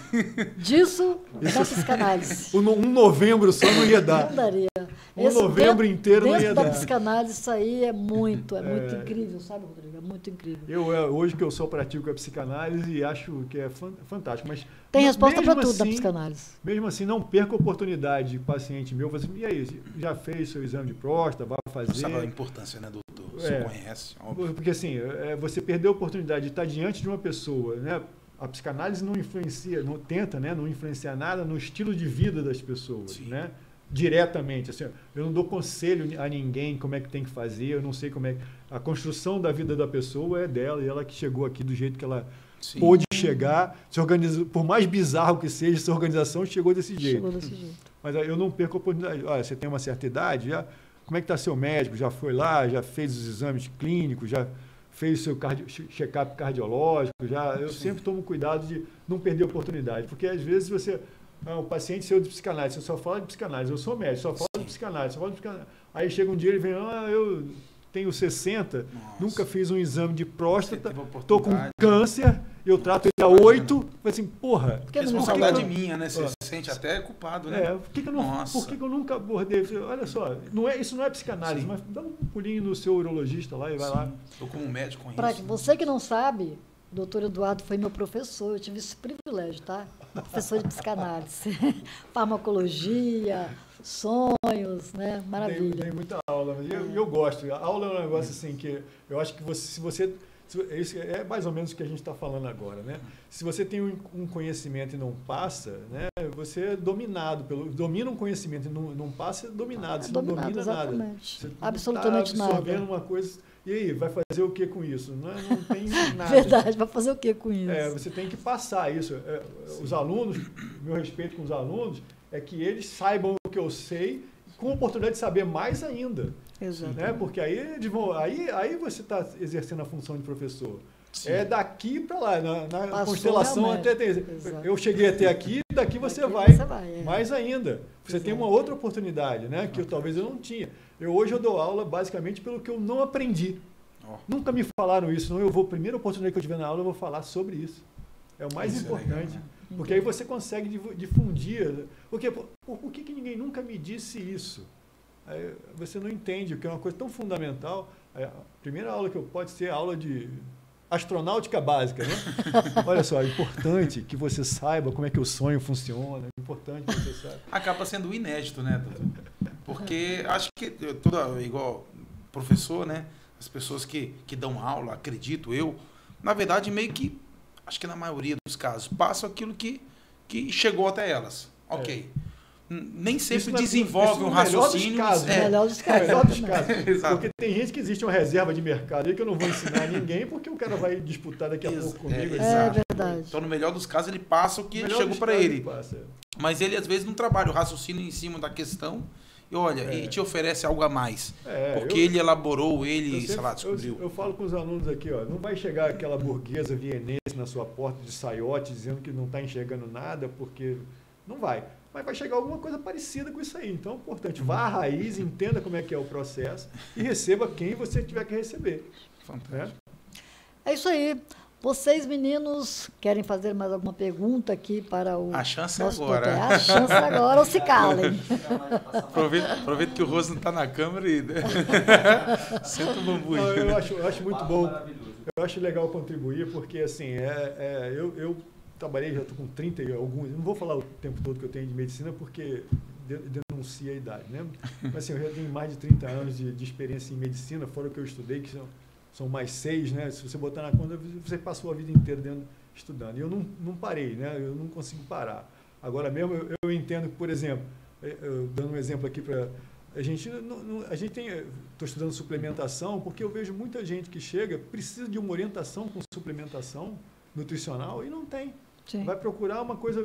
disso da psicanálise. Um novembro só não ia dar. Não daria. Novembro inteiro não ia dar. Dentro da psicanálise, isso aí é muito incrível, sabe, Rodrigo? É muito incrível. Hoje que eu só pratico a psicanálise e acho que é fantástico, mas... Tem resposta para tudo da psicanálise. Mesmo assim, não perca a oportunidade de paciente meu, você, e aí, já fez seu exame de próstata, vai fazer... Sabe a importância, né, doutor? Você conhece, óbvio. Porque assim, você perdeu a oportunidade de estar diante de uma pessoa, né? A psicanálise não influencia, não tenta, né, não influenciar nada no estilo de vida das pessoas, né? Diretamente, assim, eu não dou conselho a ninguém como é que tem que fazer, eu não sei como é que... A construção da vida da pessoa é dela, e ela que chegou aqui do jeito que ela pôde chegar, se organiza, por mais bizarro que seja, essa organização chegou desse jeito. Mas eu não perco a oportunidade. Olha, você tem uma certa idade, como é que está seu médico? Já foi lá, já fez os exames clínicos, já fez o seu check-up cardiológico, eu sempre tomo cuidado de não perder a oportunidade, porque às vezes você... o paciente seu de psicanálise, você só fala de psicanálise, eu sou médico, só falo de psicanálise, só falo de psicanálise. Aí chega um dia e vem, eu tenho 60, nunca fiz um exame de próstata, estou com câncer, eu trato ele a 8, assim, porra... Responsabilidade minha, né? Você se sente até culpado, né? Por que eu nunca abordei? Olha só, isso não é psicanálise, mas dá um pulinho no seu urologista lá e vai lá. Eu como médico conheço. Para você que não sabe, o doutor Eduardo foi meu professor, eu tive esse privilégio, tá? Professor de psicanálise, farmacologia, sonhos, né? Maravilha. Tem muita aula, mas eu gosto. A aula é um negócio assim que eu acho que se você isso é mais ou menos o que a gente está falando agora, né? Se você tem um conhecimento e não passa, né? Você é dominado domina um conhecimento e não passa, é dominado. Você não domina nada. Você absolutamente tá absorvendo nada. Uma coisa. E aí, vai fazer o que com isso? Não tem nada. Verdade, vai fazer o que com isso? Você tem que passar isso. Os alunos, meu respeito com os alunos, é que eles saibam o que eu sei, com a oportunidade de saber mais ainda. Exato. Né? Porque aí você está exercendo a função de professor. Sim. É daqui para lá, na Passou constelação realmente. até... Exato. Eu cheguei até aqui, daqui você Daqui vai, você vai, é. mais ainda. Você tem uma outra oportunidade, né? Que talvez eu não tinha. Hoje eu dou aula basicamente pelo que eu não aprendi. Nunca me falaram isso, não. A primeira oportunidade que eu tiver na aula, eu vou falar sobre isso. É o mais importante. Legal, né? Porque aí você consegue difundir. Porque, por que ninguém nunca me disse isso? Aí você não entende, o que é uma coisa tão fundamental. A primeira aula que eu pode ser aula de astronáutica básica, né? Olha só, é importante que você saiba como é que o sonho funciona, é importante que você saiba. Acaba sendo inédito, né, doutor? Porque acho que igual professor, né? As pessoas que dão aula, acredito eu, na verdade, meio que, acho que na maioria dos casos, passam aquilo que chegou até elas. Ok. Nem sempre desenvolve um raciocínio. Melhor dos casos. Melhor dos casos. Exato. Porque tem gente que existe uma reserva de mercado aí que eu não vou ensinar a ninguém, porque o cara vai disputar daqui a pouco comigo. É verdade. Então, no melhor dos casos, ele passa o que chegou para ele. Passa. Mas ele, às vezes, não trabalha o raciocínio em cima da questão e, olha, e te oferece algo a mais. Porque ele elaborou, sei lá, descobriu. Eu falo com os alunos aqui, ó, não vai chegar aquela burguesa vienense na sua porta de saiote dizendo que não está enxergando nada, porque não vai. Mas vai chegar alguma coisa parecida com isso aí. Então, é importante, vá à raiz, entenda como é que é o processo e receba quem você tiver que receber. Fantástico. É isso aí. Vocês, meninos, querem fazer mais alguma pergunta aqui para o A chance é nosso agora. doutor? A chance agora, ou se calem. Aproveita que o rosto não está na câmera e senta o bambu. Não, eu acho muito bom. Eu acho legal contribuir, porque assim, eu trabalhei, já estou com 30 e alguns, não vou falar o tempo todo que eu tenho de medicina, porque denuncia a idade, né? Mas assim, eu já tenho mais de 30 anos de experiência em medicina, fora o que eu estudei, que são mais 6, né? Se você botar na conta, você passou a vida inteira estudando. E eu não parei, né? Eu não consigo parar. Agora mesmo, eu entendo que, por exemplo, dando um exemplo aqui para... A gente tem... Estou estudando suplementação, porque eu vejo muita gente que chega, precisa de uma orientação com suplementação nutricional e não tem. Sim. Vai procurar uma coisa,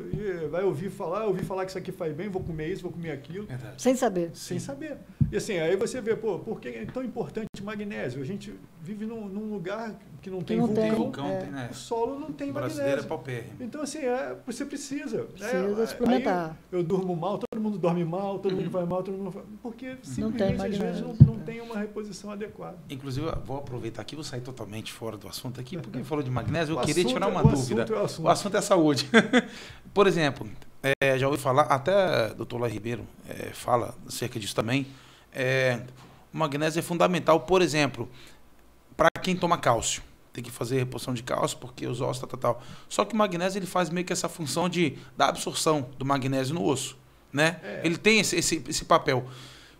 vai ouvir falar que isso aqui faz bem, vou comer isso, vou comer aquilo. Verdade. Sem saber. Sem saber. E assim, aí você vê, por que é tão importante o magnésio? A gente vive num lugar que não tem vulcão. O solo não tem brasileiro magnésio. é paupérrimo. Então, assim, você precisa. Precisa suplementar. Aí eu durmo mal, todo mundo dorme mal, todo mundo vai mal, todo mundo faz... Porque simplesmente, às vezes, não tem uma reposição adequada. Inclusive, eu vou aproveitar aqui, vou sair totalmente fora do assunto aqui, porque falou de magnésio, eu O queria assunto tirar uma o dúvida. assunto é o assunto. O assunto é saúde. Por exemplo, já ouvi falar, até o doutor Lá Ribeiro fala acerca disso também, o magnésio é fundamental, por exemplo, para quem toma cálcio. Tem que fazer reposição de cálcio, porque os ossos, tal. Só que o magnésio ele faz meio que essa função da absorção do magnésio no osso, né? Ele tem esse papel.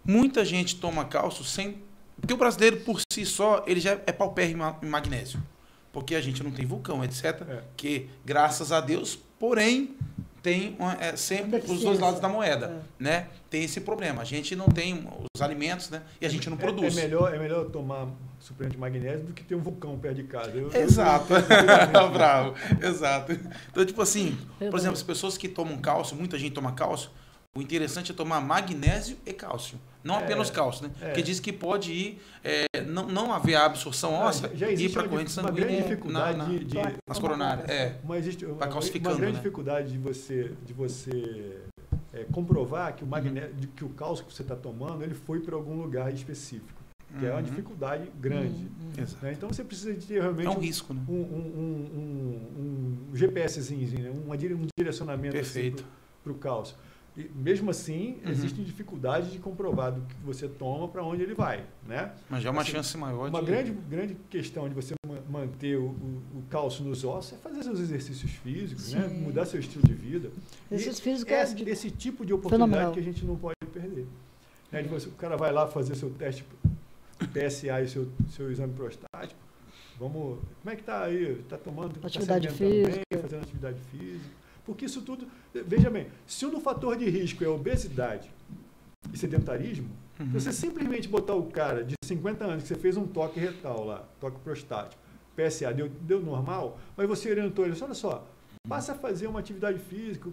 Muita gente toma cálcio sem... Porque o brasileiro, por si só, ele já é paupérrimo em magnésio. Porque a gente não tem vulcão, etc. Que, graças a Deus, porém, tem sempre os dois lados da moeda, né? Tem esse problema. A gente não tem os alimentos, né? E a gente não produz. É melhor tomar suplemento de magnésio do que ter um vulcão perto de casa. Exato. Bravo. Exato. Então, tipo assim, por exemplo, as pessoas que tomam cálcio, muita gente toma cálcio, o interessante é tomar magnésio e cálcio. Não apenas cálcio, né? Porque diz que pode ir, não haver a absorção óssea e ir para a corrente sanguínea. Uma grande dificuldade nas coronárias. Existe vai calcificando, uma grande dificuldade de você comprovar que o magnésio, que o cálcio que você está tomando, ele foi para algum lugar específico. Que é uma dificuldade grande. Né? Então você precisa de ter realmente um risco, né? um GPSzinho, né? um direcionamento perfeito assim, para o cálcio. E, mesmo assim, existem dificuldades de comprovar do que você toma para onde ele vai, né? Mas já é uma chance maior uma grande questão de você manter o cálcio nos ossos é fazer seus exercícios físicos, né? Mudar seu estilo de vida. Exercício físico esse tipo de oportunidade que a gente não pode perder. Né? O cara vai lá fazer seu teste PSA e seu exame prostático. Como é que está aí? Está tomando atividade física, bem, fazendo atividade física. Porque isso tudo, veja bem, se um fator de risco é obesidade e sedentarismo, você simplesmente botar o cara de 50 anos, que você fez um toque retal lá, toque prostático, PSA deu normal, mas você orientou ele, olha só, passa a fazer uma atividade física,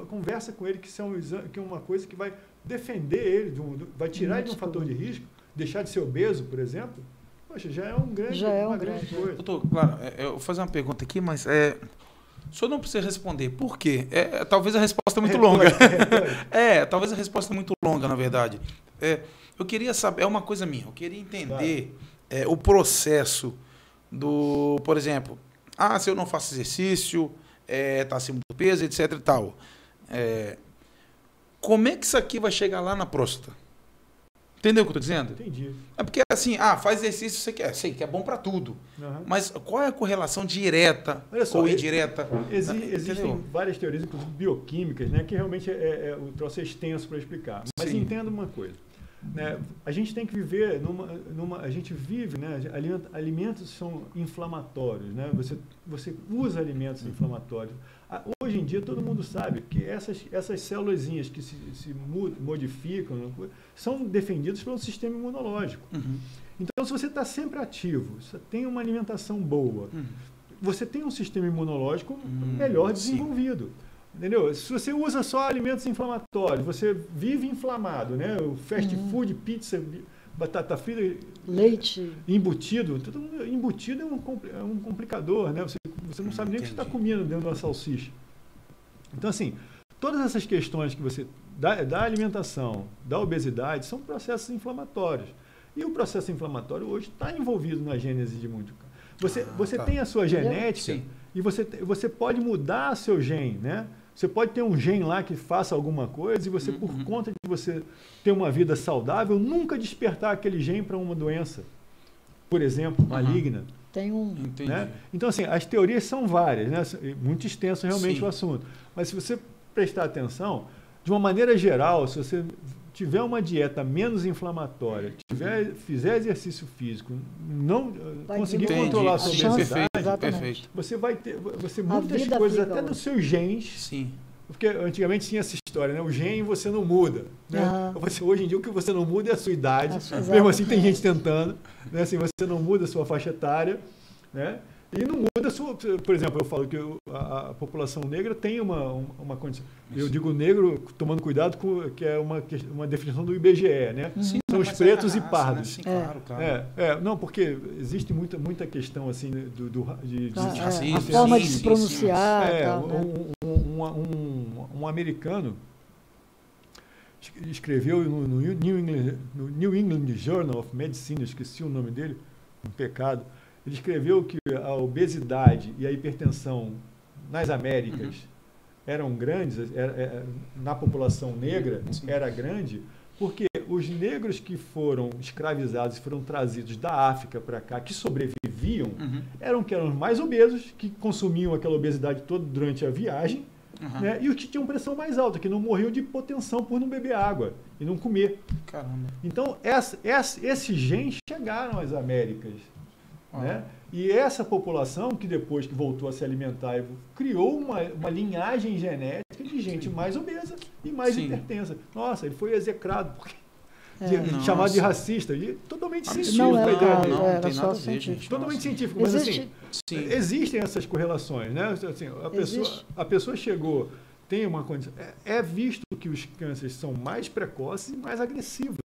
conversa com ele que é uma coisa que vai defender ele, vai tirar ele de um fator de risco, deixar de ser obeso, por exemplo, poxa, já é um grande, uma grande coisa. Doutor, claro, eu vou fazer uma pergunta aqui, mas o senhor não precisa responder. Por quê? Talvez a resposta é muito longa. Talvez a resposta é muito longa, na verdade. Eu queria saber, é uma coisa minha, eu queria entender o processo por exemplo, se eu não faço exercício, tá acima do peso, etc e tal. Como é que isso aqui vai chegar lá na próstata? Entendeu o que eu estou dizendo? Entendi. É porque assim, faz exercício, você quer, sei que é bom para tudo. Uhum. Mas qual é a correlação direta ou indireta? Existem várias teorias, inclusive bioquímicas, né, que realmente o troço é extenso para explicar. Mas entenda uma coisa. Né, a gente tem que viver a gente vive, né, alimentos são inflamatórios, né, você usa alimentos inflamatórios. Hoje em dia todo mundo sabe que essas célulazinhas que se modificam são defendidas pelo sistema imunológico. Uhum. Então, se você está sempre ativo, você tem uma alimentação boa, você tem um sistema imunológico melhor desenvolvido. Sim. Entendeu? Se você usa só alimentos inflamatórios, você vive inflamado, né? O fast food, pizza, batata frita, leite, embutido. Embutido é um complicador, né? Você não sabe nem o que você está comendo dentro de uma salsicha. Então, assim, todas essas questões que você da alimentação, da obesidade, são processos inflamatórios. E o processo inflamatório hoje está envolvido na gênese de muito. Você tem a sua genética e você pode mudar seu gene, né? Você pode ter um gene lá que faça alguma coisa e você, por conta de você ter uma vida saudável, nunca despertar aquele gene para uma doença, por exemplo, maligna. Tem um... Né? Então, assim, as teorias são várias, né? Muito extenso realmente o assunto. Mas se você prestar atenção, de uma maneira geral, se você tiver uma dieta menos inflamatória, fizer exercício físico, não conseguir controlar a sua obesidade, você vai ter muitas coisas, até nos seus genes. Sim. Porque antigamente tinha essa história, né? O gene você não muda. Né? Hoje em dia o que você não muda é a sua idade. Mesmo assim tem gente tentando. Né? Assim, você não muda a sua faixa etária. Né? E não muda a sua... Por exemplo, eu falo que a população negra tem uma condição. Eu digo negro tomando cuidado com que é uma definição do IBGE, né? Sim, são os pretos e pardos. Né? Sim, claro. Não, porque existe muita questão assim de a forma de se pronunciar. Um americano escreveu no New England Journal of Medicine, eu esqueci o nome dele, um pecado. Ele escreveu que a obesidade e a hipertensão nas Américas eram grandes, na população negra era grande, porque os negros que foram escravizados e foram trazidos da África para cá, que sobreviviam, eram mais obesos, que consumiam aquela obesidade toda durante a viagem, né? E os que tinham pressão mais alta, que não morriam de hipotensão por não beber água e não comer. Caramba. Então, esses genes chegaram às Américas. Né? E essa população, que depois que voltou a se alimentar, criou uma linhagem genética de gente mais obesa e mais hipertensa. Nossa, ele foi execrado, porque chamado de racista. E totalmente científico a ideia dele. Não tem nada a ver, gente. Totalmente científico. Mas assim, existem essas correlações. Né? Assim, a pessoa chegou, tem uma condição... É visto que os cânceres são mais precoces e mais agressivos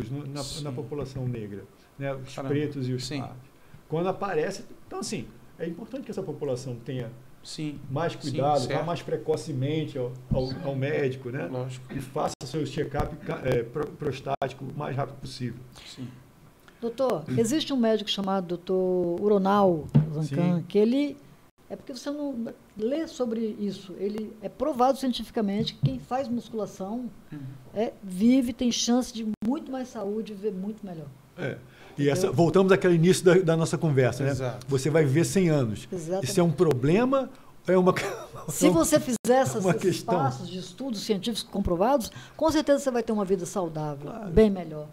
na população negra. Né? Os pretos e os pardos. Quando aparece... Então, assim, é importante que essa população tenha mais cuidado, vá mais precocemente ao médico, né? Lógico. E faça seu check-up prostático o mais rápido possível. Sim. Doutor, existe um médico chamado doutor Uronal Zancan, que ele... É porque você não lê sobre isso. Ele é provado cientificamente que quem faz musculação vive, tem chance de muito mais saúde e viver muito melhor. E voltamos àquele início da nossa conversa, né? Você vai viver 100 anos. Exatamente. Isso é um problema? É uma... Se você fizer esses passos de estudos científicos comprovados, com certeza você vai ter uma vida saudável, bem melhor.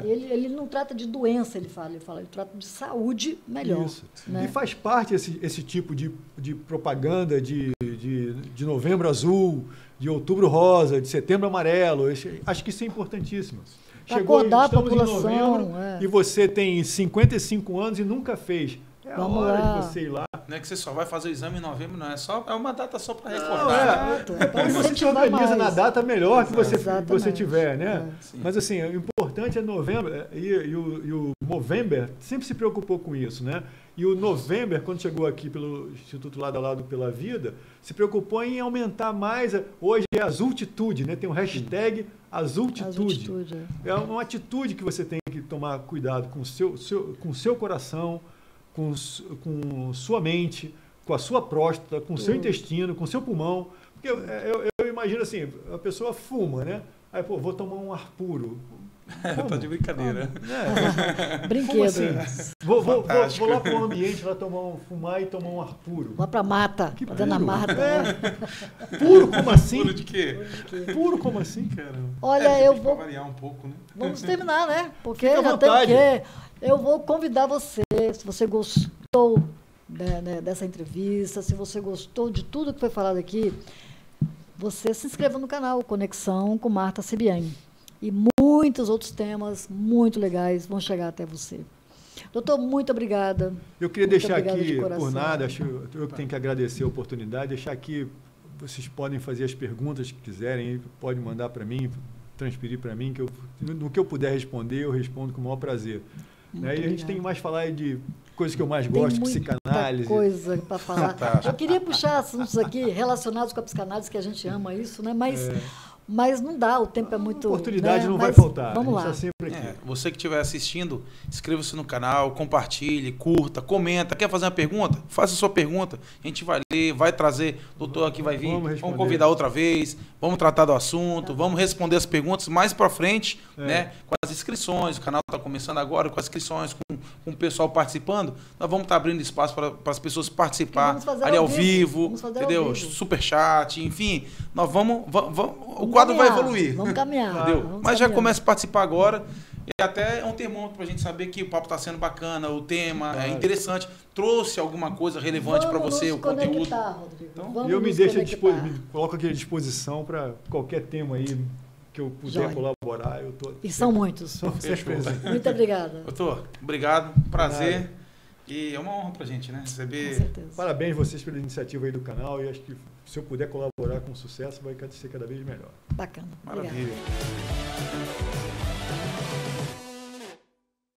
Ele não trata de doença, ele trata de saúde melhor. Isso. Né? E faz parte esse tipo de propaganda de novembro azul, de outubro rosa, de setembro amarelo. Acho que isso é importantíssimo. Chegou, estamos em novembro e você tem 55 anos e nunca fez É Vamos a hora lá. de você ir lá. Não é que você só vai fazer o exame em novembro, não. É uma data só para Não, recordar. Exato. Quando você se Incentivar organiza na mais. data melhor que você Exatamente. tiver, né? É. Sim. Mas assim, o importante é novembro, e o Movember sempre se preocupou com isso, né? E o November, quando chegou aqui pelo Instituto Lado a Lado pela Vida, se preocupou em aumentar mais. Hoje é Azultitude, né? Tem um hashtag Azultitude. É uma atitude que você tem que tomar cuidado com o seu coração, com sua mente, com a sua próstata, com o seu intestino, com o seu pulmão. Porque eu imagino assim, a pessoa fuma, né? Aí, pô, vou tomar um ar puro. Tá de brincadeira. Brinquedo. Assim? Vou lá para o ambiente, lá fumar e tomar um ar puro. Vá pra mata. Que Tá dando a puro. mata. né? Puro como assim? Puro de quê? Puro como assim? Caramba. Olha, eu Pra vou. variar um pouco, né? Vamos terminar, né? Porque Fica à já tem o vontade. quê? Eu vou convidar você, se você gostou dessa entrevista, se você gostou de tudo que foi falado aqui, você se inscreva no canal Conexão com Marta Cibiane. E muitos outros temas muito legais vão chegar até você. Doutor, muito obrigada. Eu queria Muito deixar obrigada de aqui, coração. por nada, acho eu que tenho que agradecer a oportunidade, deixar aqui, vocês podem fazer as perguntas que quiserem, podem mandar para mim, transferir para mim, que no que eu puder responder, eu respondo com o maior prazer. Muito E a gente obrigada. tem mais falar de coisas que eu mais Tem gosto, muita psicanálise. coisa para falar. Fantástico. Eu queria puxar assuntos aqui relacionados com a psicanálise, que a gente ama isso, né? Mas não dá, o tempo é muito... A oportunidade né? não vai Mas faltar. Vamos a gente lá. está sempre aqui. Você que estiver assistindo, inscreva-se no canal, compartilhe, curta, comenta. Quer fazer uma pergunta? Faça a sua pergunta. A gente vai ler, vai trazer. O doutor aqui vai vir. Vamos Vamos responder. convidar outra vez. Vamos tratar do assunto. Vamos responder as perguntas mais para frente, né? Com as inscrições. O canal está começando agora com as inscrições, com o pessoal participando. Nós vamos estar abrindo espaço para as pessoas participar Vamos fazer ali ao ao vivo, Vamos fazer ao entendeu? vivo. Superchat, enfim. Nós vamos o quadro vai evoluir. Vamos caminhar. Entendeu? vamos Mas já caminhar. começa a participar agora. E até é um termômetro para a gente saber que o papo está sendo bacana, o tema é interessante, trouxe alguma coisa relevante para Vamos você, nos o conteúdo. conectar, Rodrigo. Então, Vamos E eu me nos deixo conectar. me coloco aqui à disposição para qualquer tema aí que eu puder Joia. colaborar. Eu tô E são muitos. sempre Fechou. presente. Muito obrigada. Doutor, obrigado, prazer. Nada. E é uma honra pra gente, né? Com Receber. certeza. Parabéns vocês pela iniciativa aí do canal e acho que se eu puder colaborar com sucesso vai ser cada vez melhor. Bacana. Obrigada. Maravilha.